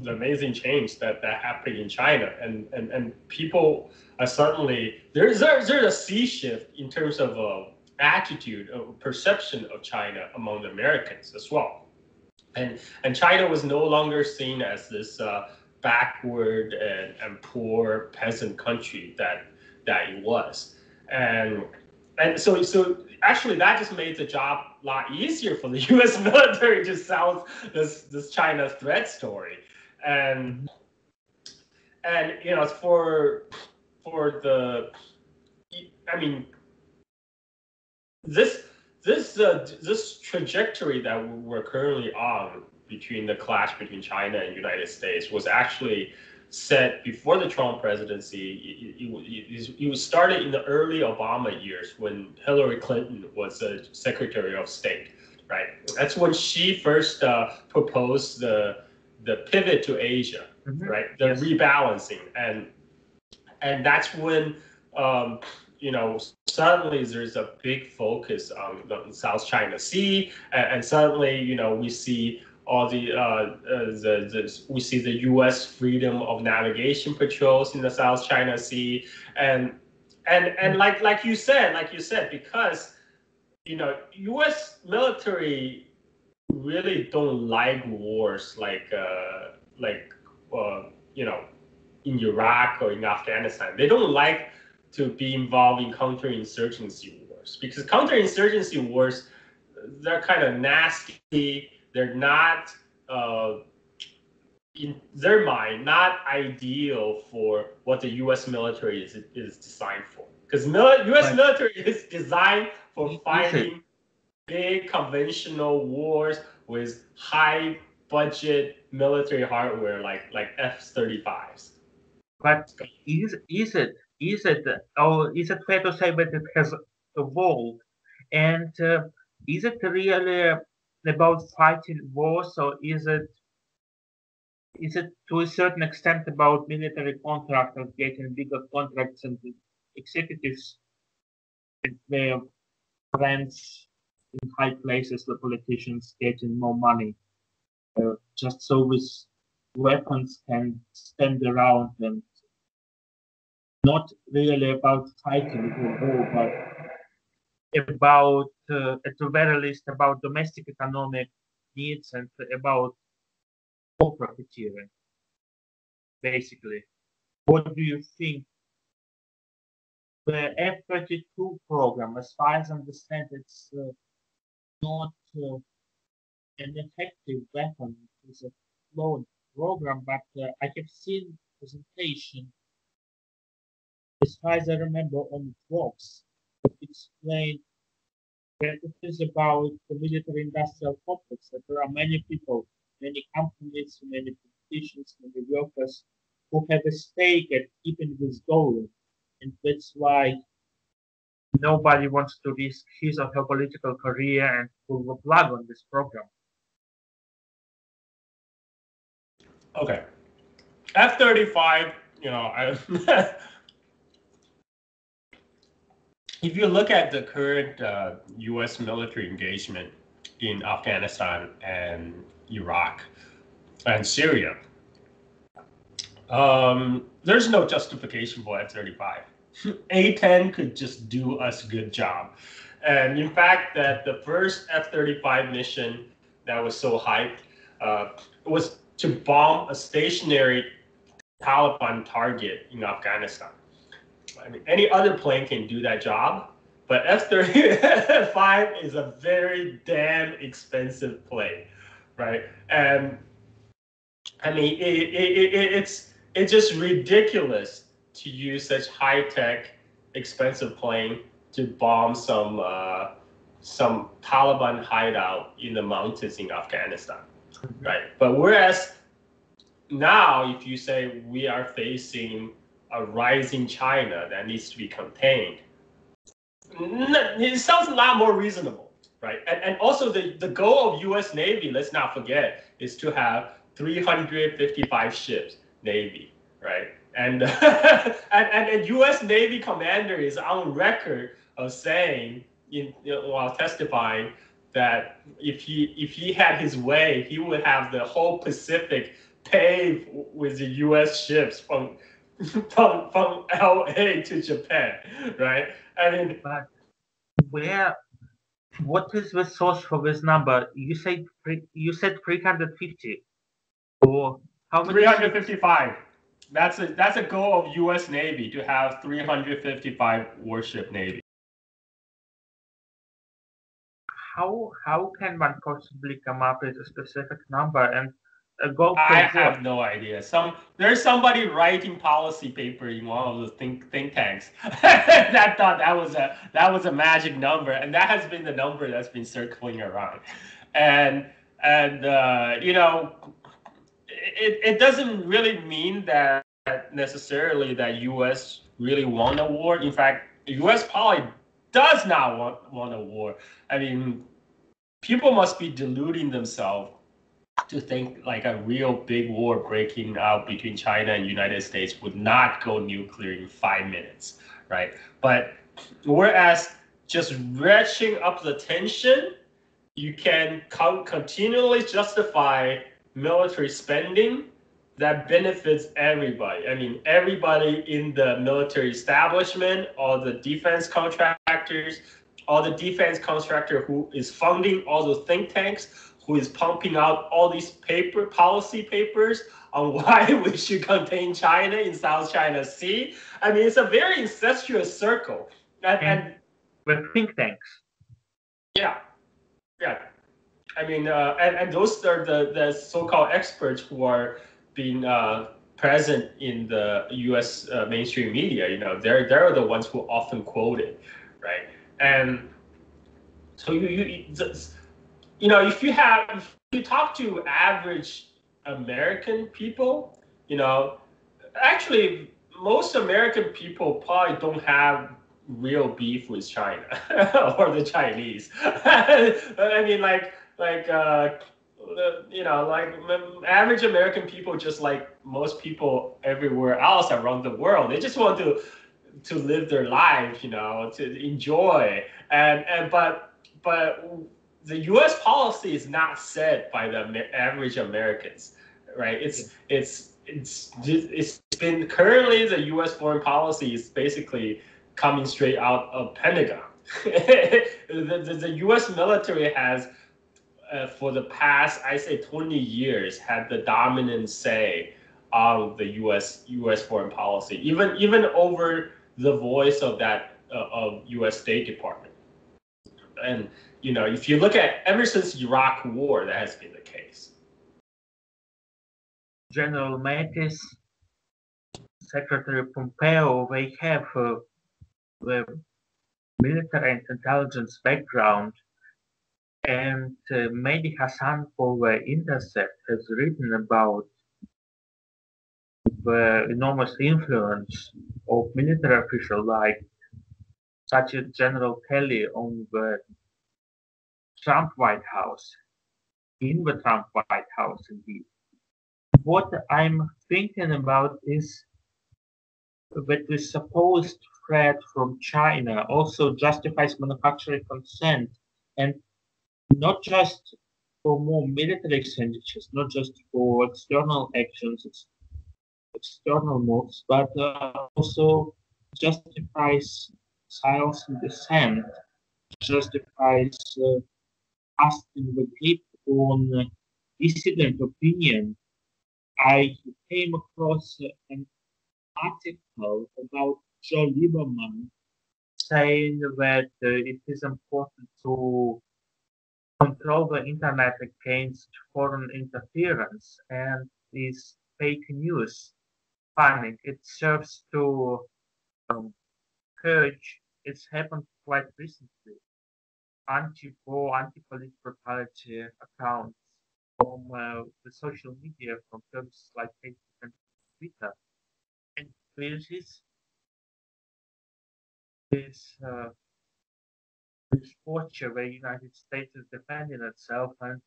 amazing change that happened in China, and people are suddenly there's a sea shift in terms of attitude or perception of China among the Americans as well. And China was no longer seen as this backward and poor peasant country that it was. And so actually that just made the job a lot easier for the US military to sell this China threat story. And for the I mean this this trajectory that we're currently on between the clash between China and United States was actually set before the Trump presidency. It was started in the early Obama years when Hillary Clinton was the Secretary of State, right? That's when she first proposed the pivot to Asia, right? The rebalancing, and that's when suddenly there's a big focus on the South China Sea, and suddenly we see all we see the U.S. freedom of navigation patrols in the South China Sea, and like you said, because U.S. military really don't like wars like in Iraq or in Afghanistan. They don't like to be involved in counterinsurgency wars, because counterinsurgency wars, they're kind of nasty. They're not, in their mind, not ideal for what the U.S. military is designed for. Because U.S. military is designed for fighting big conventional wars with high budget military hardware like F-35s. But is it fair to say that it has evolved, and is it really about fighting wars, or is it to a certain extent about military contractors getting bigger contracts and the executives and their friends in high places, the politicians getting more money, just so with weapons can stand around, and not really about fighting the war, but about, at the very least, about domestic economic needs and about war profiteering, basically. What do you think? The F-32 program, as far as I understand, it's not an effective weapon. It's a flawed program, but I have seen presentation, as far as I remember, on Vox, that explain that it is about the military-industrial complex, that there are many people, many companies, many politicians, many workers who have a stake at keeping this going. And that's why nobody wants to risk his or her political career and pull the plug on this program. Okay. F-35, if you look at the current U.S. military engagement in Afghanistan and Iraq and Syria, there's no justification for F-35. A-10 could just do us a good job. And in fact, that the first F-35 mission that was so hyped was to bomb a stationary Taliban target in Afghanistan. I mean, any other plane can do that job, but F-35 is a very damn expensive plane, right? And I mean, it's just ridiculous to use such high-tech, expensive plane to bomb some Taliban hideout in the mountains in Afghanistan, right? But whereas now, if you say we are facing a rising China that needs to be contained, it sounds a lot more reasonable, right? And also the goal of U.S. Navy, let's not forget, is to have 355 ships Navy, right? And and U.S. Navy commander is on record of saying, while testifying, that if he had his way, he would have the whole Pacific paved with the U.S. ships from LA to Japan, right? I mean, Where? What is the source for this number? You said 350, or how many ships? 355. That's a goal of U.S. Navy to have 355 warship Navy. How can one possibly come up with a specific number and go I for what? have no idea. There's somebody writing policy paper in one of the think tanks that thought that was a magic number, and that has been the number that's been circling around, and it doesn't really mean that necessarily that U.S. really won a war. In fact, the U.S. probably does not want a war. I mean, people must be deluding themselves to think like a real big war breaking out between China and United States would not go nuclear in 5 minutes, right? But whereas just ratcheting up the tension, you can continually justify military spending that benefits everybody. I mean, everybody in the military establishment, all the defense contractors, all the defense contractor who is funding all the think tanks, who is pumping out all these policy papers on why we should contain China in South China Sea. I mean, it's a very incestuous circle. And with think tanks. Yeah, yeah. I mean, and those are the so-called experts who are being present in the U.S. Mainstream media. They're the ones who often quote it, right? And so if you talk to average American people, actually most American people probably don't have real beef with China or the Chinese. I mean, average American people, just like most people everywhere else around the world, they just want to live their life, to enjoy, but the U.S. policy is not set by the average Americans, right? It's been currently the U.S. foreign policy is basically coming straight out of Pentagon. The U.S. military has, for the past, I say 20 years, had the dominant say on the U.S. foreign policy, even over the voice of that of U.S. State Department. And if you look at ever since Iraq War, that has been the case. General Mattis, Secretary Pompeo, they have the military and intelligence background, and Mehdi Hassan for the Intercept has written about the enormous influence of military officials like such as General Kelly on the Trump White House, in the Trump White House indeed. What I'm thinking about is that the supposed threat from China also justifies manufacturing consent, and not just for more military expenditures, not just for external actions, external moves, but also justifies silence and dissent, justifies asking the grip on dissident opinion. I came across an article about Joe Lieberman saying that it is important to control the internet against foreign interference, and this fake news panic. It serves to purge. It's happened quite recently. Anti-war, anti-police brutality accounts from the social media, from services like Facebook and Twitter. And there's this posture where the United States is defending itself, and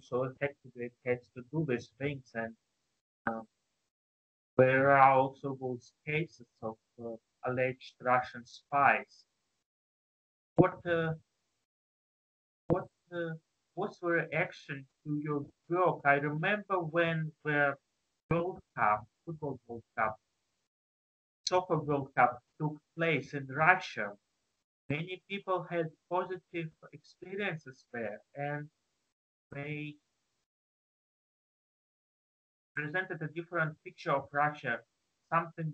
so effectively it has to do these things. And there are also those cases of alleged Russian spies. What what what's the reaction to your work? I remember when the World Cup, football World Cup, soccer World Cup took place in Russia. Many people had positive experiences there, and they presented a different picture of Russia, something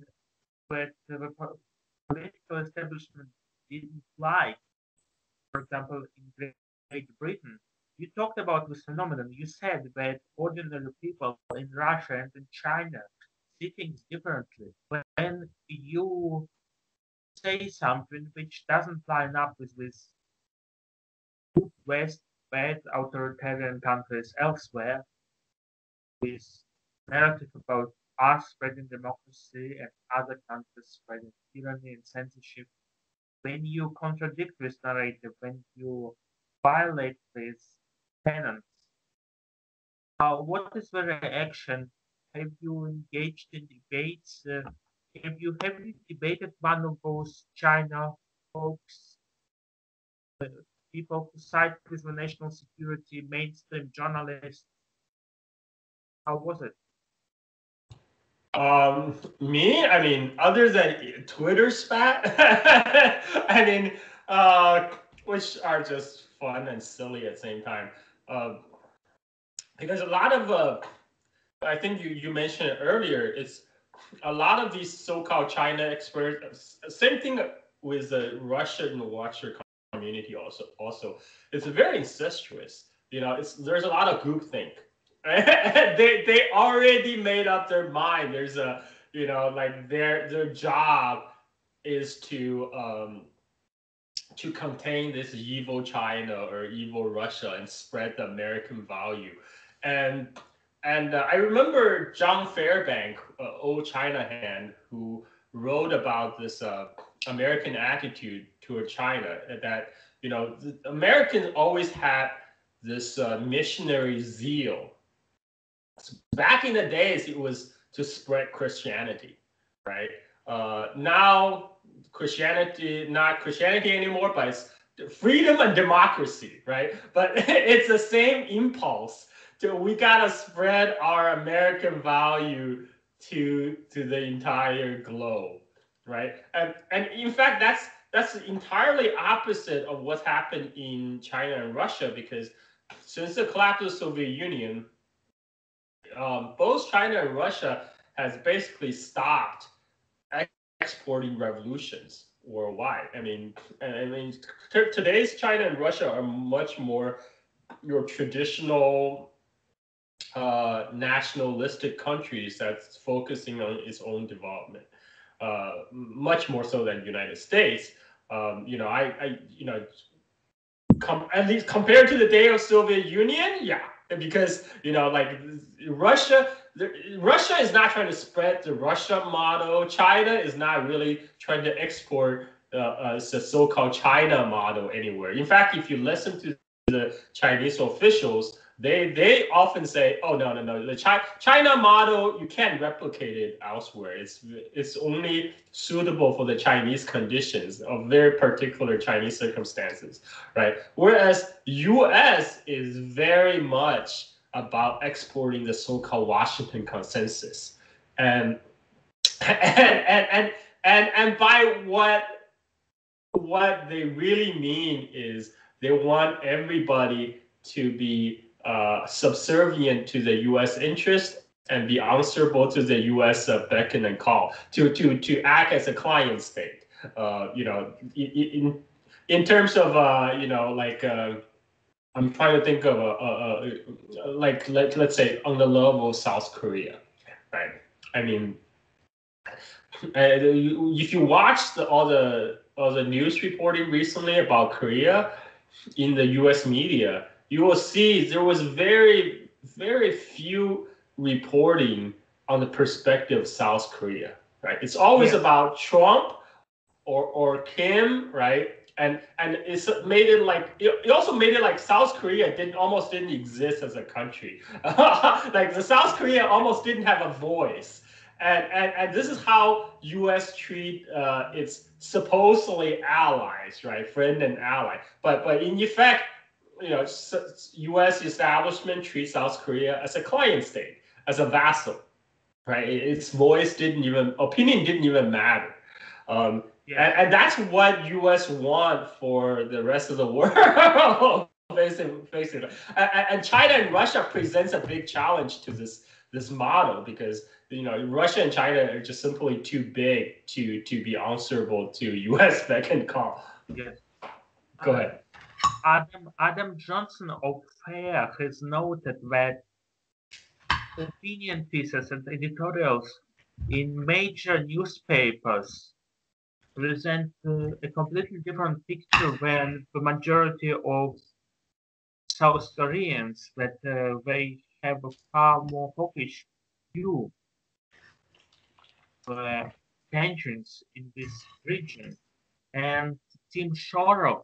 that the political establishment didn't like. For example, in Great Britain, you talked about this phenomenon. You said that ordinary people in Russia and in China see things differently. When you say something which doesn't line up with this West bad authoritarian countries elsewhere, this narrative about us spreading democracy and other countries spreading tyranny and censorship, when you contradict this narrative, when you violate these tenets, what is the reaction? Have you engaged in debates? Have you debated one of those China folks, uh, people who side with the national security, mainstream journalists? How was it? Me, I mean, other than Twitter spat, I mean, which are just fun and silly at the same time. Uh, because a lot of, I think you mentioned it earlier, it's a lot of these so-called China experts. Same thing with the Russian watcher community. Also, it's very incestuous. There's a lot of groupthink. They already made up their mind. There's a like their job is to contain this evil China or evil Russia and spread the American value. And I remember John Fairbank, old China hand, who wrote about this American attitude toward China. That the Americans always had this missionary zeal. Back in the days, it was to spread Christianity, right? Now Christianity, not Christianity anymore, but it's freedom and democracy, right? But it's the same impulse. We gotta spread our American value to the entire globe, right? And in fact, that's entirely opposite of what's happened in China and Russia, because since the collapse of the Soviet Union, both China and Russia has basically stopped exporting revolutions worldwide. Today's China and Russia are much more your traditional nationalistic countries that's focusing on its own development, much more so than the United States. At least compared to the day of Soviet Union, yeah, because like Russia, Russia is not trying to spread the Russia model. China is not really trying to export the so-called China model anywhere. In fact, if you listen to the Chinese officials, they often say, "Oh no, the China model, you can't replicate it elsewhere. It's only suitable for the Chinese conditions of very particular Chinese circumstances, right?" Whereas U.S. is very much about exporting the so-called Washington consensus, and and by what they really mean is they want everybody to be subservient to the U.S. interest and be answerable to the U.S. Beckon and call to act as a client state. In terms of I'm trying to think of like let's say on the level of South Korea, right? I mean, if you watch all the news reporting recently about Korea in the U.S. media, you will see there was very, very few reporting on the perspective of South Korea, right? It's always Yes. about Trump or Kim, right? And it's made it like it also made it like South Korea almost didn't exist as a country. Like the South Korea almost didn't have a voice. And this is how U.S. treat its supposedly allies, right, friend and ally. But in effect, U.S. establishment treats South Korea as a client state, as a vassal, right? Its opinion didn't even matter. Yes. And that's what US want for the rest of the world. Basically. And China and Russia presents a big challenge to this model because Russia and China are just simply too big to be answerable to US beck and call. Yes. Go Uh, ahead. Adam Johnson of FAIR has noted that opinion pieces and editorials in major newspapers present a completely different picture than the majority of South Koreans, that they have a far more hawkish view of tensions in this region. And Tim Shorrock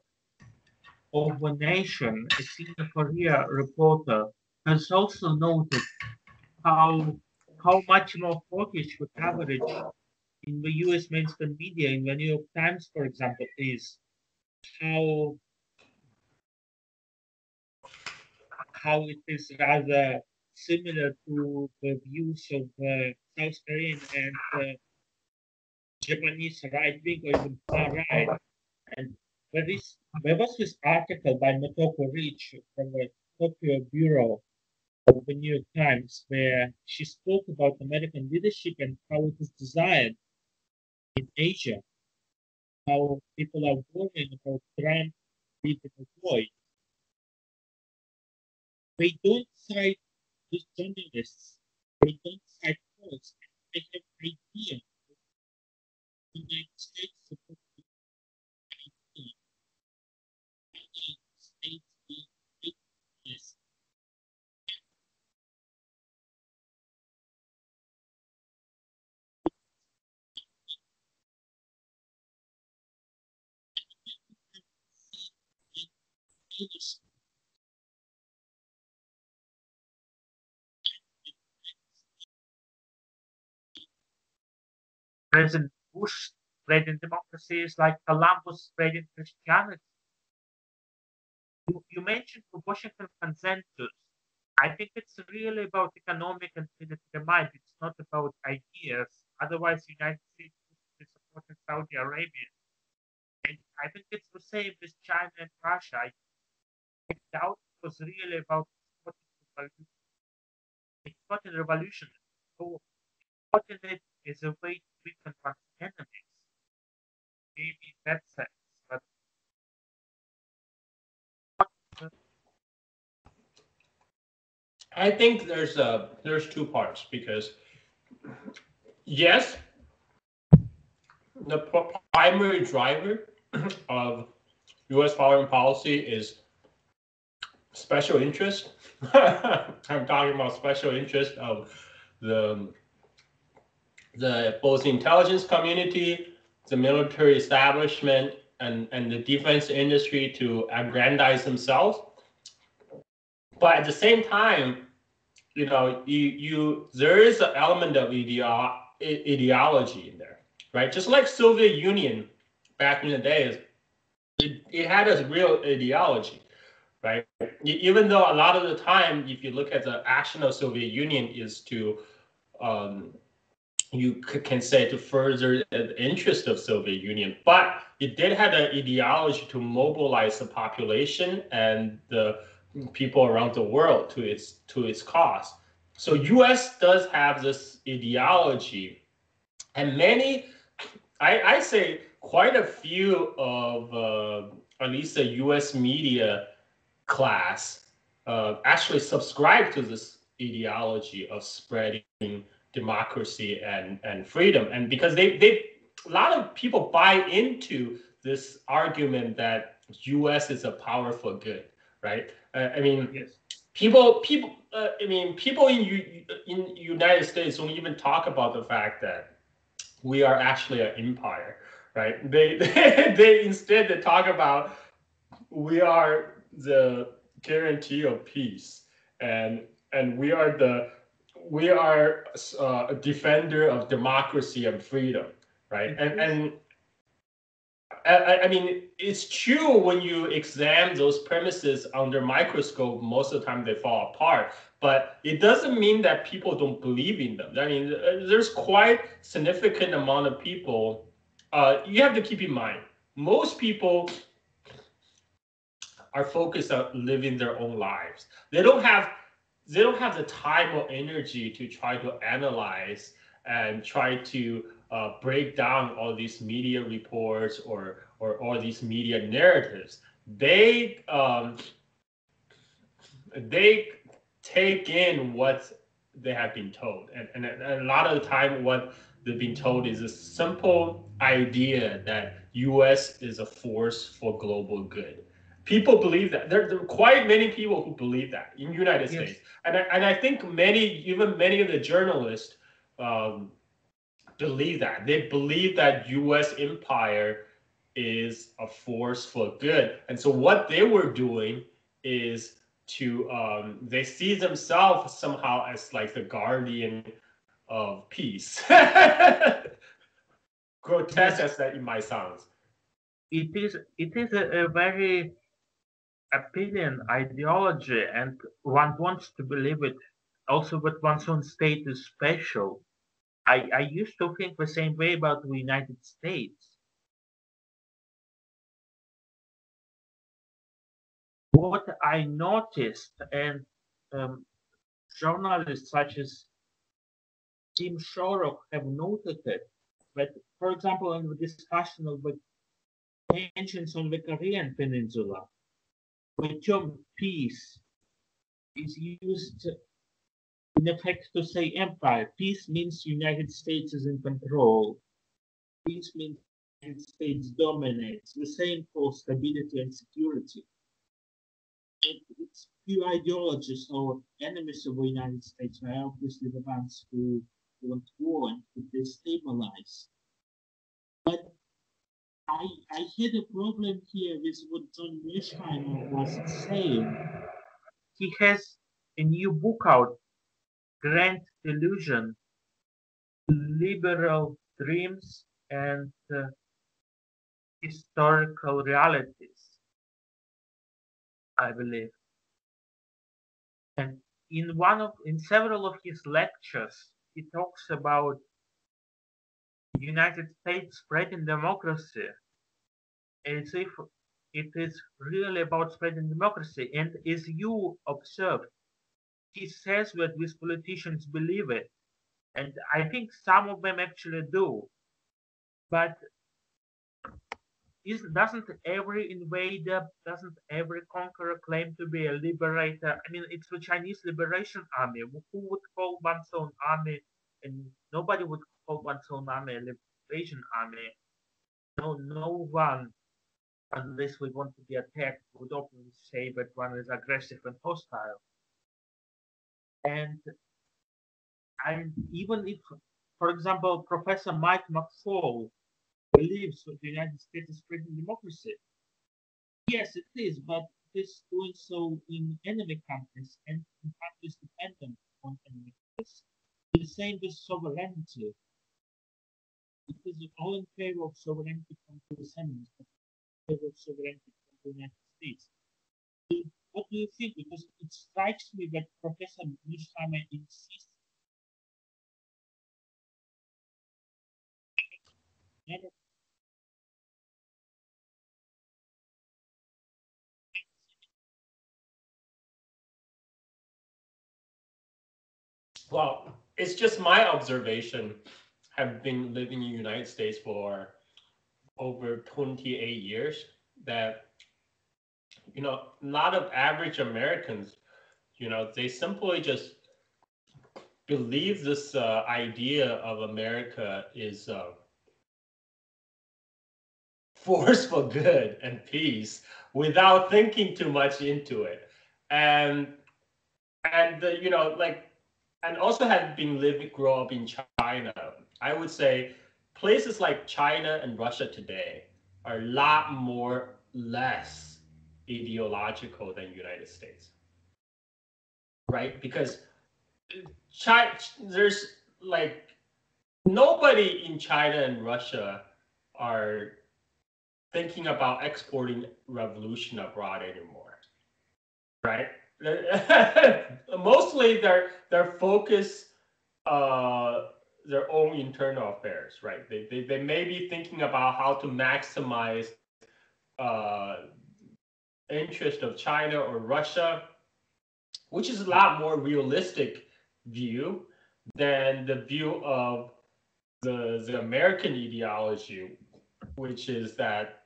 of The Nation, a senior Korea reporter, has also noted how much more hawkish the coverage in the US mainstream media, in the New York Times, for example, is how it is rather similar to the views of South Korean and Japanese right wing or even far right. And there was this article by Motoko Rich from the Tokyo Bureau of the New York Times where she spoke about American leadership and how it is desired in Asia, how people are worrying about Trump being avoid. They don't cite these journalists. They don't cite quotes. They have an idea. The United States is supposed to be the United States being this. President Bush spreading democracy is like Columbus spreading Christianity. You mentioned the Washington Consensus. I think it's really about economic and political mind. It's not about ideas. Otherwise, the United States would be supporting Saudi Arabia. And I think it's the same with China and Russia. I doubt it was really about exporting revolution. So exporting it is a way to weaken one's enemies. Maybe in that sense. But I think there's two parts because yes, the primary driver of U.S. foreign policy is special interest. I'm talking about special interest of the both the intelligence community, the military establishment, and the defense industry to aggrandize themselves. But at the same time, there is an element of ideology in there, right? Just like Soviet Union back in the days, it had a real ideology, right? Even though a lot of the time, if you look at the action of Soviet Union is to um, you can say to further the interest of Soviet Union, but it did have an ideology to mobilize the population and the people around the world to its cause. So U.S. does have this ideology, and many, I say quite a few of at least the U.S. media class actually subscribe to this ideology of spreading democracy and freedom. And because they a lot of people buy into this argument that US is a powerful good, right? I mean, yes, people in United States don't even talk about the fact that we are actually an empire, right? They instead they talk about we are the guarantee of peace, and we are a defender of democracy and freedom, right? it And is. and I mean, it's true when you examine those premises under microscope, most of the time they fall apart. But it doesn't mean that people don't believe in them. I mean, there's quite significant amount of people you have to keep in mind, most people are focused on living their own lives. They don't have the time or energy to try to analyze and try to break down all these media reports or all these media narratives. They take in what they have been told, and a lot of the time, what they've been told is a simple idea that U.S. is a force for global good. People believe that. There are quite many people who believe that in the United Yes, States, and I think even many of the journalists um, believe that. They believe that U.S. empire is a force for good, and so what they were doing is to they see themselves somehow as like the guardian of peace. Grotesque yes, as that it might sound. it is a very appealing ideology, and one wants to believe it. Also, that one's own state is special. I used to think the same way about the United States. What I noticed, and um, journalists such as Tim Shorrock have noted it, that, for example, in the discussion of the tensions on the Korean Peninsula, the term peace is used in effect to say empire. Peace means United States is in control. Peace means United States dominates. The same for stability and security. It's pure ideologists or enemies of the United States are obviously the ones who want war and to destabilize. But I had a problem here with what John Mearsheimer was saying. He has a new book out, Grand Delusion, Liberal Dreams and Historical Realities, I believe. And in several of his lectures, he talks about United States spreading democracy as if it is really about spreading democracy. And as you observed, he says that these politicians believe it. And I think some of them actually do. But doesn't every invader, doesn't every conqueror claim to be a liberator? I mean, it's the Chinese Liberation Army. Who would call one's own army? And nobody would call one's own army a liberation army. No one, unless we want to be attacked, would openly say that one is aggressive and hostile. And even if, for example, Professor Mike McFall believes that the United States is spreading democracy, yes, it is, but it is doing so in enemy countries and in countries dependent on enemy countries. The same with sovereignty. It is all in favor of sovereignty from the enemies, but in favor of sovereignty from the United States. What do you think? Because it strikes me that Professor Mishama insists that Well, it's just my observation. Have been living in the United States for over 28 years. That a lot of average Americans, they simply just believe this idea of America is force for good and peace without thinking too much into it, and like, and also have been grow up in China. I would say places like China and Russia today are a lot more less ideological than United States, right? Because China, there's like nobody in China and Russia are thinking about exporting revolution abroad anymore, right? Mostly their focus, uh, their own internal affairs, right? They may be thinking about how to maximize uh, interest of China or Russia, which is a lot more realistic view than the view of the American ideology, which is that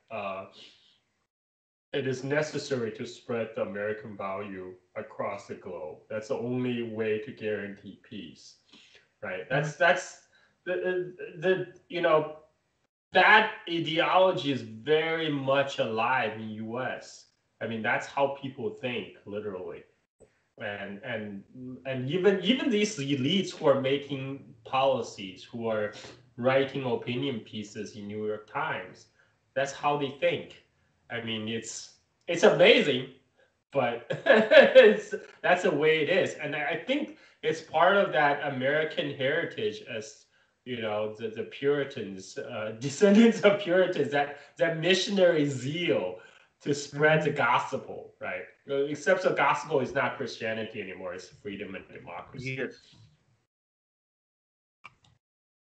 it is necessary to spread the American value across the globe. That's the only way to guarantee peace, right? That's the you know that ideology is very much alive in U.S. I mean, that's how people think, literally, and even these elites who are making policies, who are writing opinion pieces in New York Times, that's how they think. I mean, it's amazing, but that's the way it is, and I think it's part of that American heritage as the Puritans, descendants of Puritans, that missionary zeal to spread the gospel, right? Except the gospel is not Christianity anymore; it's freedom and democracy. Yes,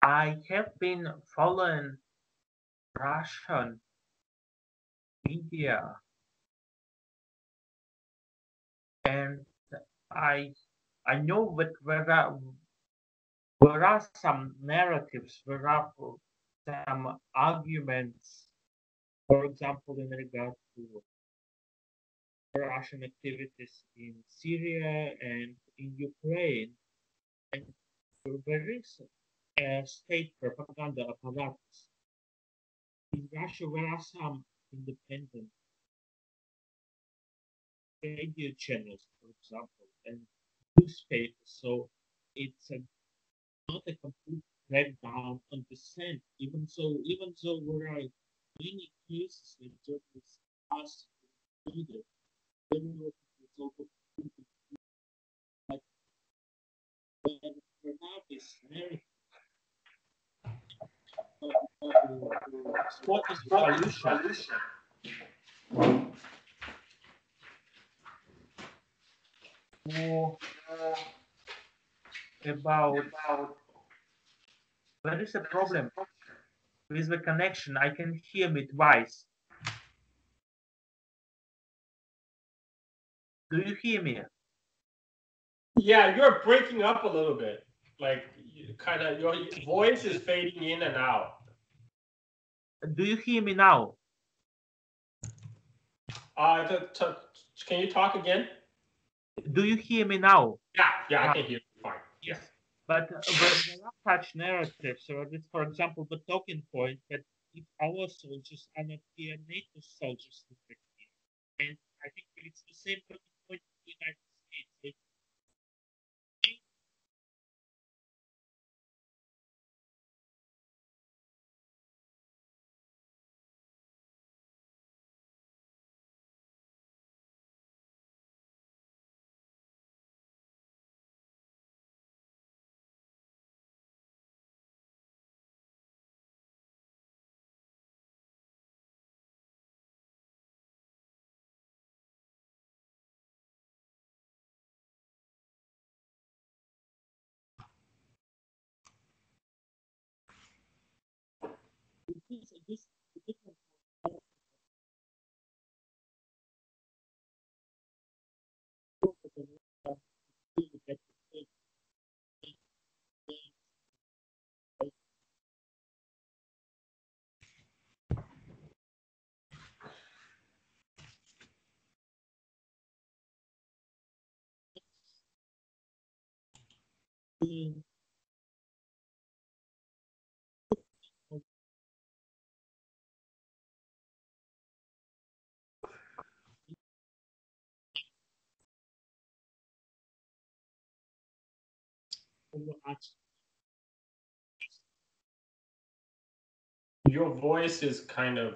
I have been following Russian media, and I I know that there are some narratives, there are some arguments, for example, in regard to Russian activities in Syria and in Ukraine, and there is a state propaganda apparatus. In Russia, there are some independent radio channels, for example, and newspapers. So it's not a complete breakdown on dissent, even though there are many cases that journalists ask needed, then it's also like when we have this narrative of Scottish revolution or about there is a problem with the connection. I can hear me twice. Do you hear me? Yeah, you're breaking up a little bit. Like, kind of, your voice is fading in and out. Do you hear me now? Can you talk again? Do you hear me now? Yeah, I Uh, can hear you fine. Yeah. yes. But there are such narratives. So it's, for example, the talking point that if our soldiers are not here, NATO soldiers are not here. And I think it's the same talking point in the United States. This different overarching. Your voice is kind of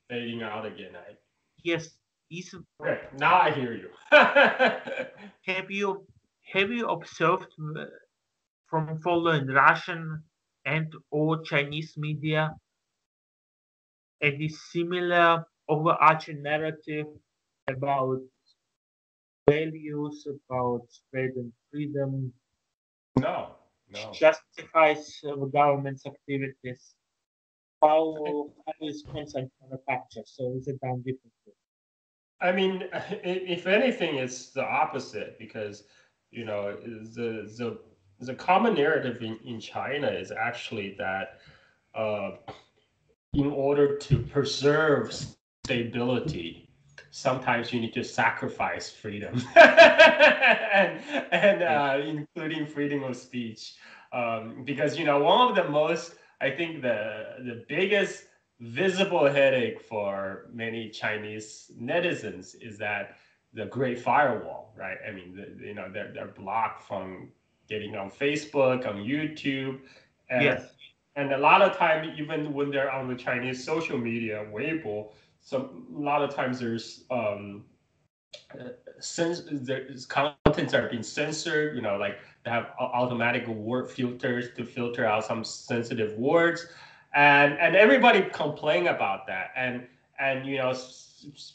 fading out again. Yes, is Okay, now I hear you. have you have you observed from following Russian and or Chinese media any similar overarching narrative about values, about spreading freedom? No, No. justifies the government's activities. How is consent manufactured? So is it done differently? I mean, if anything, it's the opposite because, the common narrative in China is actually that uh, in order to preserve stability, sometimes you need to sacrifice freedom, Yes. including freedom of speech, because one of the most, I think the biggest visible headache for many Chinese netizens is that the Great Firewall, right? I mean, they're blocked from getting on Facebook, on YouTube, and Yes. and a lot of time, even when they're on the Chinese social media, Weibo, a lot of times uh, there's contents are being censored. Like they have automatic word filters to filter out some sensitive words, and everybody complain about that. And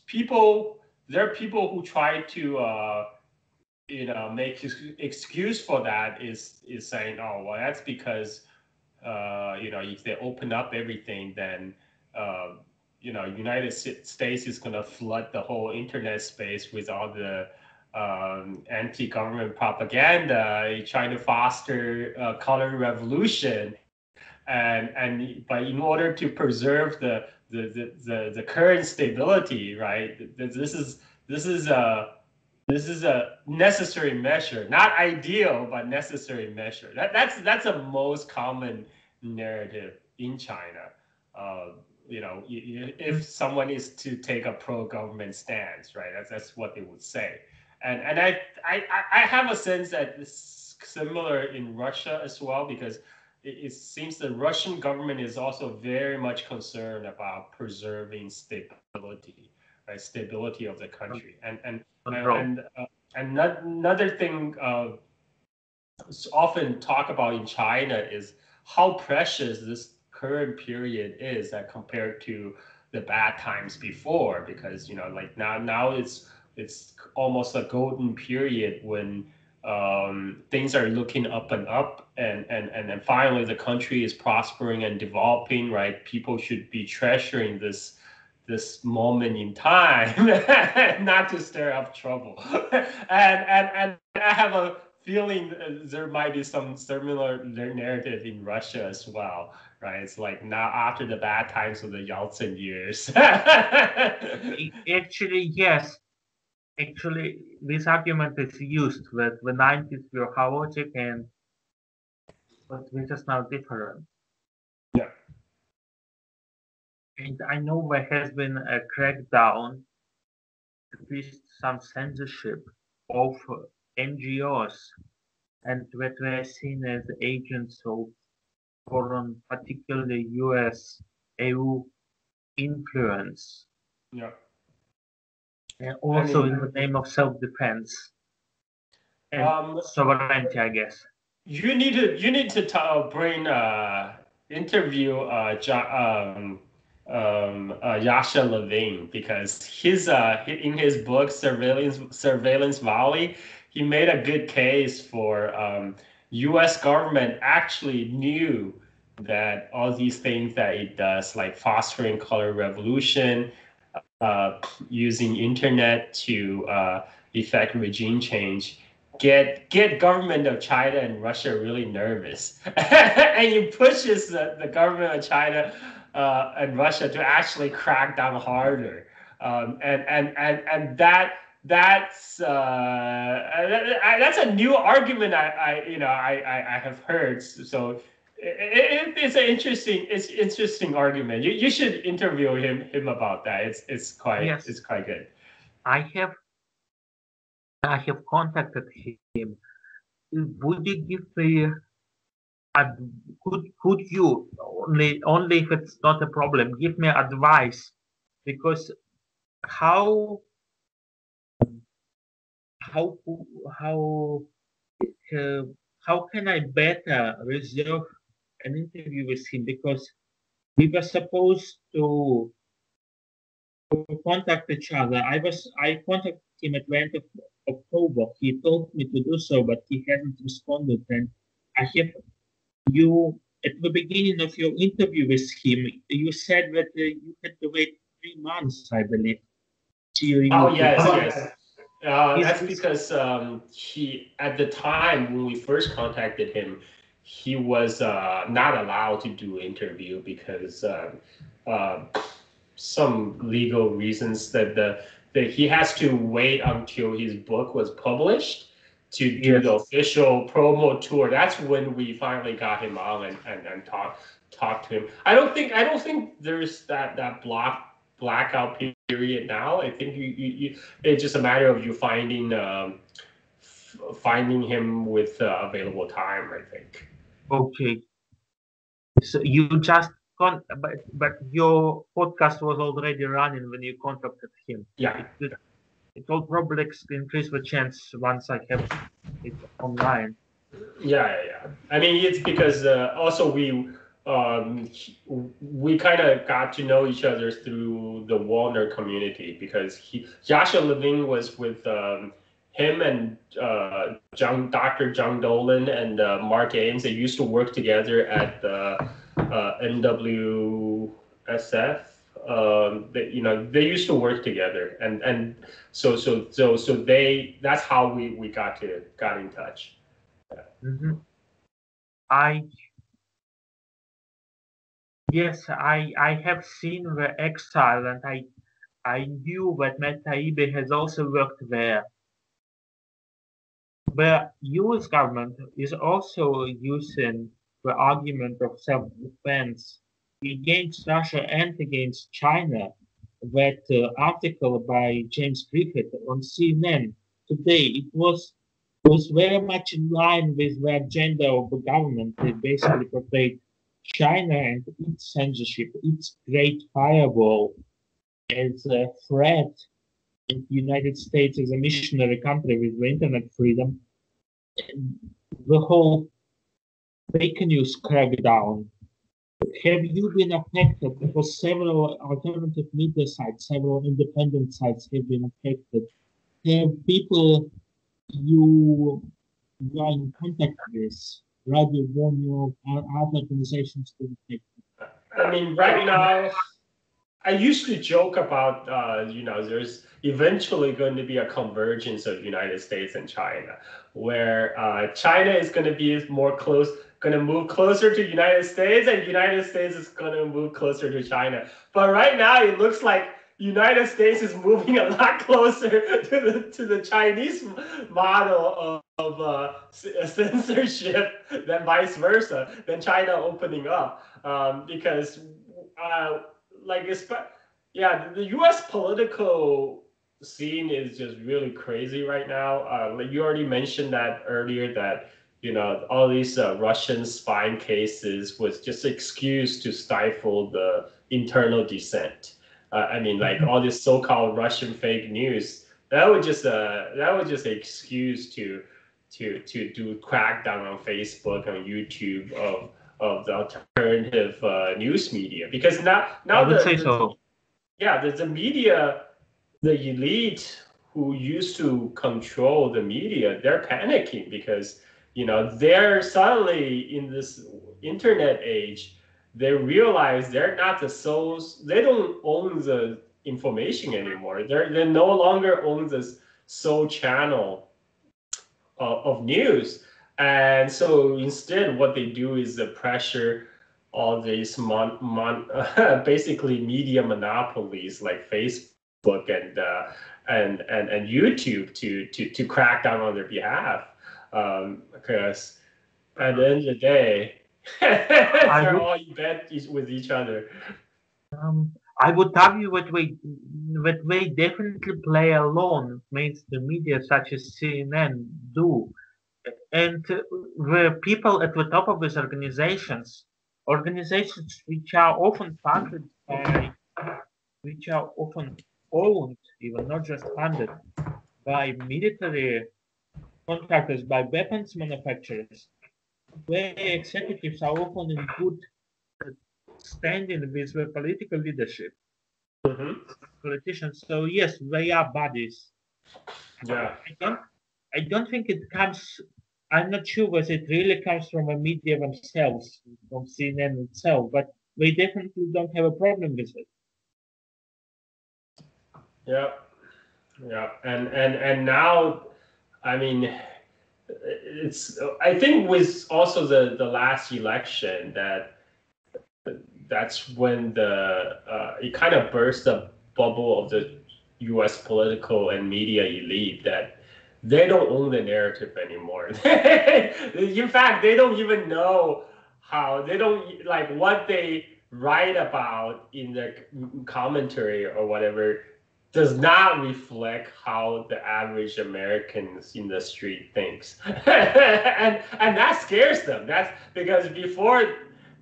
people, there are people who try to make excuse for that is saying, oh well, that's because if they open up everything, then uh, United States is going to flood the whole internet space with all the anti-government propaganda, trying to foster a color revolution, but in order to preserve the current stability, right? This is a this is a necessary measure, not ideal, but necessary measure. That's a most common narrative in China. Uh, if someone is to take a pro-government stance, right? That's what they would say. And I have a sense that it's similar in Russia as well, because it seems the Russian government is also very much concerned about preserving stability, right? Stability of the country, Control. and another thing often talk about in China is how precious this current period is that compared to the bad times before, because like now it's almost a golden period when things are looking up and up, and then finally the country is prospering and developing, right? People should be treasuring this moment in time, not to stir up trouble. And I have a feeling there might be some similar narrative in Russia as well, right? It's like now after the bad times of the Yeltsin years. Actually, yes. Actually, this argument is used that the 90s were chaotic and but this is now different. Yeah. And I know there has been a crackdown, at least some censorship of NGOs, and that were seen as agents of foreign, particularly US, EU influence, Yeah. and I also mean, in the name of self-defense and um, sovereignty, I guess. you need to bring interview Yasha Levine, because in his book Surveillance Valley, he made a good case for U.S. government actually knew that all these things that it does, like fostering color revolution, using internet to effect regime change, get government of China and Russia really nervous, and it pushes the government of China and Russia to actually crack down harder, and that's a new argument I have heard. So it's interesting argument. You should interview him about that. It's Yes, quite good. I have I have contacted him. Would you give me could you only if it's not a problem give me advice because how how how uh, how can I better reserve an interview with him because we were supposed to contact each other. I contacted him at the end of October. He told me to do so, but he hasn't responded, and I have you at the beginning of your interview with him. You said that you had to wait 3 months, I believe, till Oh you could. yes, yes. Is That's this because he at the time when we first contacted him, he was not allowed to do interview because uh, some legal reasons that he has to wait until his book was published to do yes? the official promo tour. That's when we finally got him on and talk to him. I don't think there's that blackout period now. I think you it's just a matter of you finding him with available time. I think. Okay. So you just but your podcast was already running when you contacted him. Yeah. It will probably increase the chance once I have it online. Yeah. I mean, it's because also um, we kind of got to know each other through the Warner community because Yasha Levine was with him and Dr. John Dolan and Mark Ames. They used to work together at the NWSF. They used to work together, and so they that's how we got in touch. Hmm. I Yes, I have seen the exile, and I knew that Matt Taibbi has also worked there. The US government is also using the argument of self-defense against Russia and against China. That article by James Griffith on CNN today, it was very much in line with the agenda of the government. They basically portrayed China and its censorship, its Great Firewall, as a threat, and the United States as a missionary country with the internet freedom. The whole fake news crackdown. Have you been affected? Because several alternative media sites, several independent sites have been affected. Have people you are in contact with, Radio Borneo, or other organizations been affected? I mean, right now, I used to joke about, there's eventually going to be a convergence of United States and China, where China is going to be going to move closer to United States, and United States is going to move closer to China. But right now, it looks like United States is moving a lot closer to the Chinese model of censorship than vice versa, than China opening up, because. Uh, like yeah, the U.S. political scene is just really crazy right now. Like you already mentioned that earlier, that all these Russian spying cases was just an excuse to stifle the internal dissent. I mean, like Mhm. all this so-called Russian fake news, that was just an excuse to do crackdown on Facebook, on YouTube, of the alternative news media, because I now would say so. the media, the elite who used to control the media, they're panicking because they're suddenly in this internet age. They realize they're not the souls. They don't own the information anymore. They no longer own this sole channel of news. And so instead, what they do is pressure all these basically media monopolies like Facebook and YouTube to crack down on their behalf. Because at the end of the day, I they're would all in bed with each other. I would argue that they definitely play alone mainstream media such as CNN do. And the people at the top of these organizations which are often funded by, which are often owned, even not just funded, by military contractors, by weapons manufacturers, where executives are often in good standing with the political leadership, Hmm. politicians. So yes, they are buddies. Yeah. I don't, I don't think it comes. I'm not sure whether it really comes from a media themselves, from CNN itself, but they definitely don't have a problem with it. Yeah, yeah, and now, I mean, it's I think with also the last election that's when the it kind of burst the bubble of the U.S. political and media elite that they don't own the narrative anymore. In fact, they don't even know how they don't like what they write about in the commentary or whatever does not reflect how the average Americans in the street thinks, and that scares them. That's because before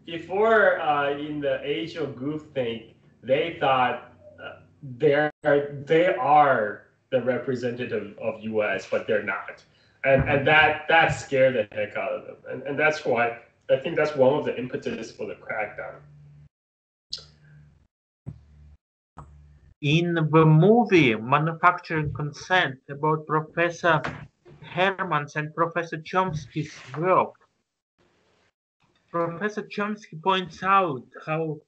in the age of groupthink, they thought they are the representative of U.S., but they're not, and that scared the heck out of them, and that's why I think that's one of the impetus for the crackdown. In the movie Manufacturing Consent about Professor Herman's and Professor Chomsky's work, Professor Chomsky points out how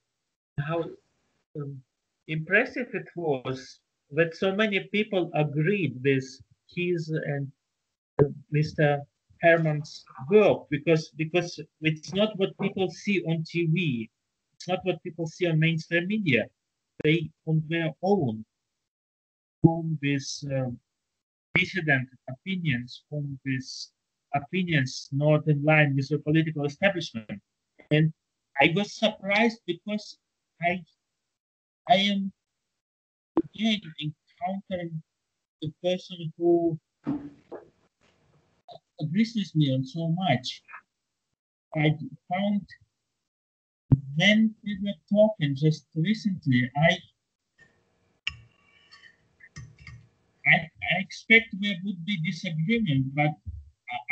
um, impressive it was that so many people agreed with his and Mr. Herman's work because it's not what people see on TV, it's not what people see on mainstream media. They on their own form with dissident opinions, form with opinions not in line with the political establishment. And I was surprised because I I am again encountering the person who agrees with me on so much. I found when we were talking just recently, I expect there would be disagreement, but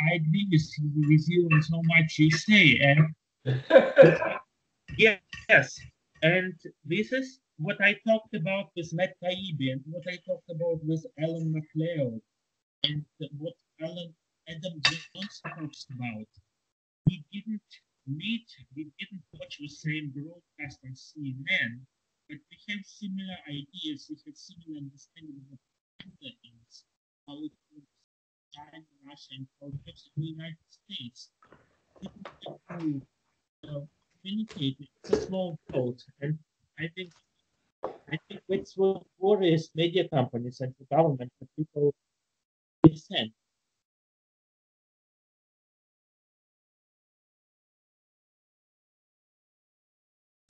I agree with you on so much you say. And yes, and this is what I talked about with Matt Taibbi and what I talked about with Alan McLeod and what Adam Jones talks about. We didn't meet, we didn't watch the same broadcast on CNN, but we have similar ideas, we have similar understanding of what is, how it works China, Russia, and how it works in the United States. We didn't have to communicate. It's a small vote, and I think that's what worries media companies and the government that people listen.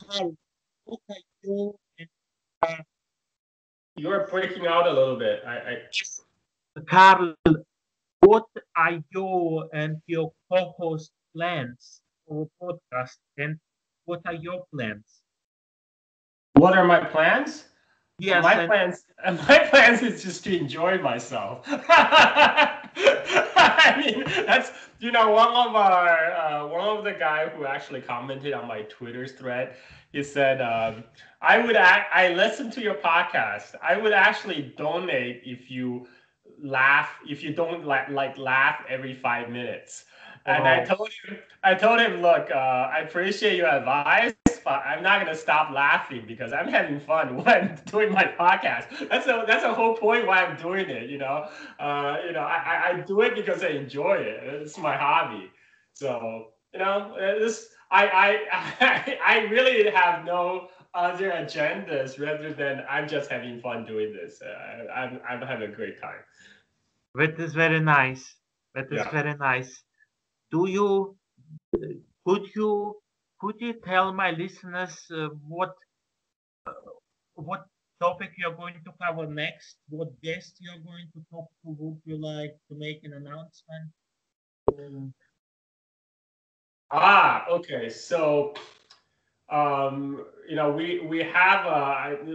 Carl, what are your and You're breaking out a little bit. Carl, what are your and your co-host plans for podcast, and what are your plans? What are my plans? Yes, My and plans, my plans is just to enjoy myself. I mean, that's one of the guy who actually commented on my Twitter's thread. He said, I listened to your podcast. I would actually donate if you if you don't laugh every 5 minutes. And wow. I told him, look, I appreciate your advice, but I'm not gonna stop laughing because I'm having fun when doing my podcast. That's the whole point why I'm doing it. I do it because I enjoy it. It's my hobby. So this I really have no other agendas rather than I'm just having fun doing this. I'm having a great time. That is very nice. That is Yeah. very nice. Do you could you could you tell my listeners what topic you're going to cover next? What guest you're going to talk to? Would you like to make an announcement? Um, Okay. So we have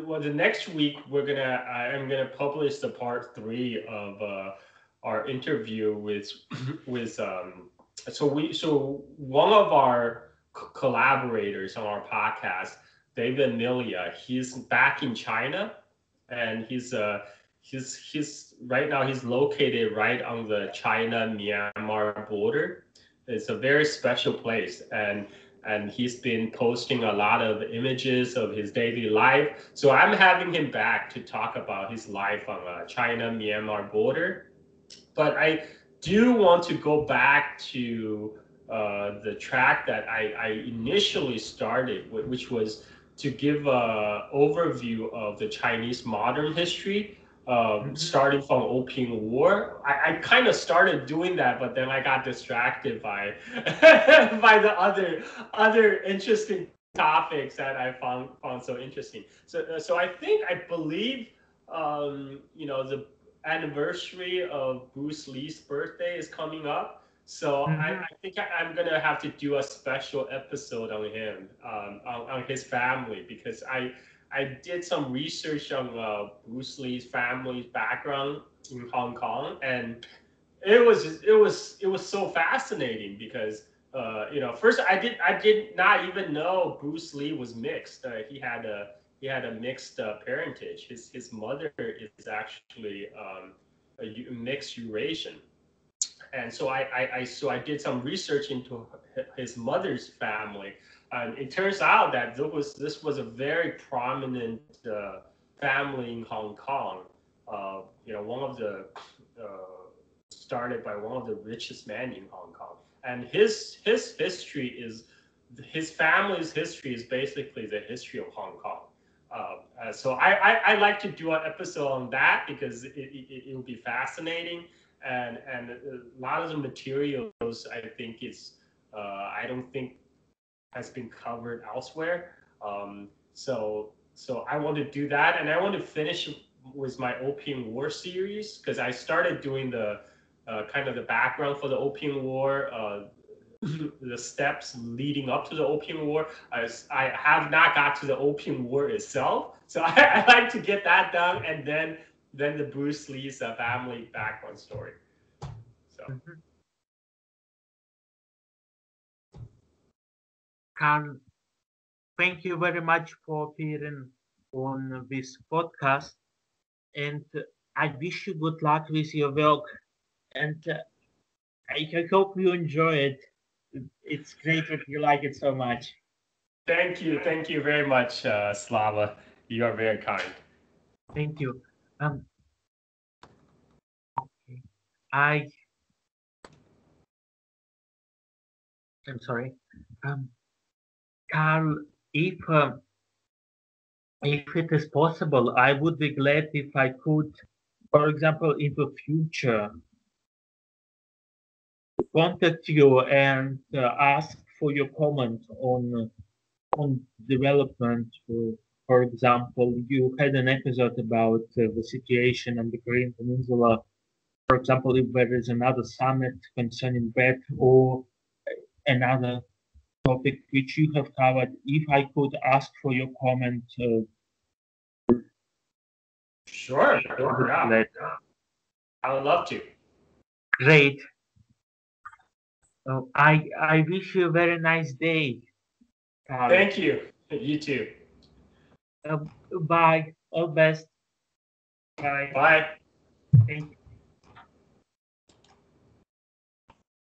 well, the next week I'm gonna publish the part three of our interview with with so one of our collaborators on our podcast, David Milia, he's back in China, and he's right now he's located right on the China-Myanmar border. It's a very special place, and he's been posting a lot of images of his daily life. So I'm having him back to talk about his life on the China-Myanmar border. But I do want to go back to the track that I initially started with, which was to give an overview of the Chinese modern history, Mhm. starting from Opium War. I kind of started doing that, but then I got distracted by by the other interesting topics that I found so interesting. So I think I believe the anniversary of Bruce Lee's birthday is coming up. So Mhm. I think I'm gonna have to do a special episode on him, on his family, because I did some research on Bruce Lee's family's background in Hong Kong, and it was so fascinating because first I did not even know Bruce Lee was mixed. He had a mixed parentage. His mother is actually a mixed Eurasian, and so I did some research into his mother's family, and it turns out that this was a very prominent family in Hong Kong. One of the started by one of the richest men in Hong Kong, and his family's history is basically the history of Hong Kong. So I like to do an episode on that because it will be fascinating, and a lot of the materials I think I don't think has been covered elsewhere. So I want to do that, and I want to finish with my Opium War series because I started doing the kind of the background for the Opium War, the steps leading up to the Opium War. I have not got to the Opium War itself, so I like to get that done, and then the Bruce Lee's family background story. So Mhm. Carl, thank you very much for appearing on this podcast, and I wish you good luck with your work. And I hope you enjoy it. It's great that you like it so much. thank you very much, Slava. You are very kind. Thank you. Um, I am sorry. Um, Carl, if it is possible, I would be glad if I could, for example, in the future, contact you and ask for your comment on development. For example, you had an episode about the situation on the Korean Peninsula. For example, if there is another summit concerning that or another topic which you have covered, if I could ask for your comment, Sure. I would be Yeah, glad. I would love to. Great. I wish you a very nice day, Carl. Thank you. You too. Bye. All best. Bye. Bye. Thank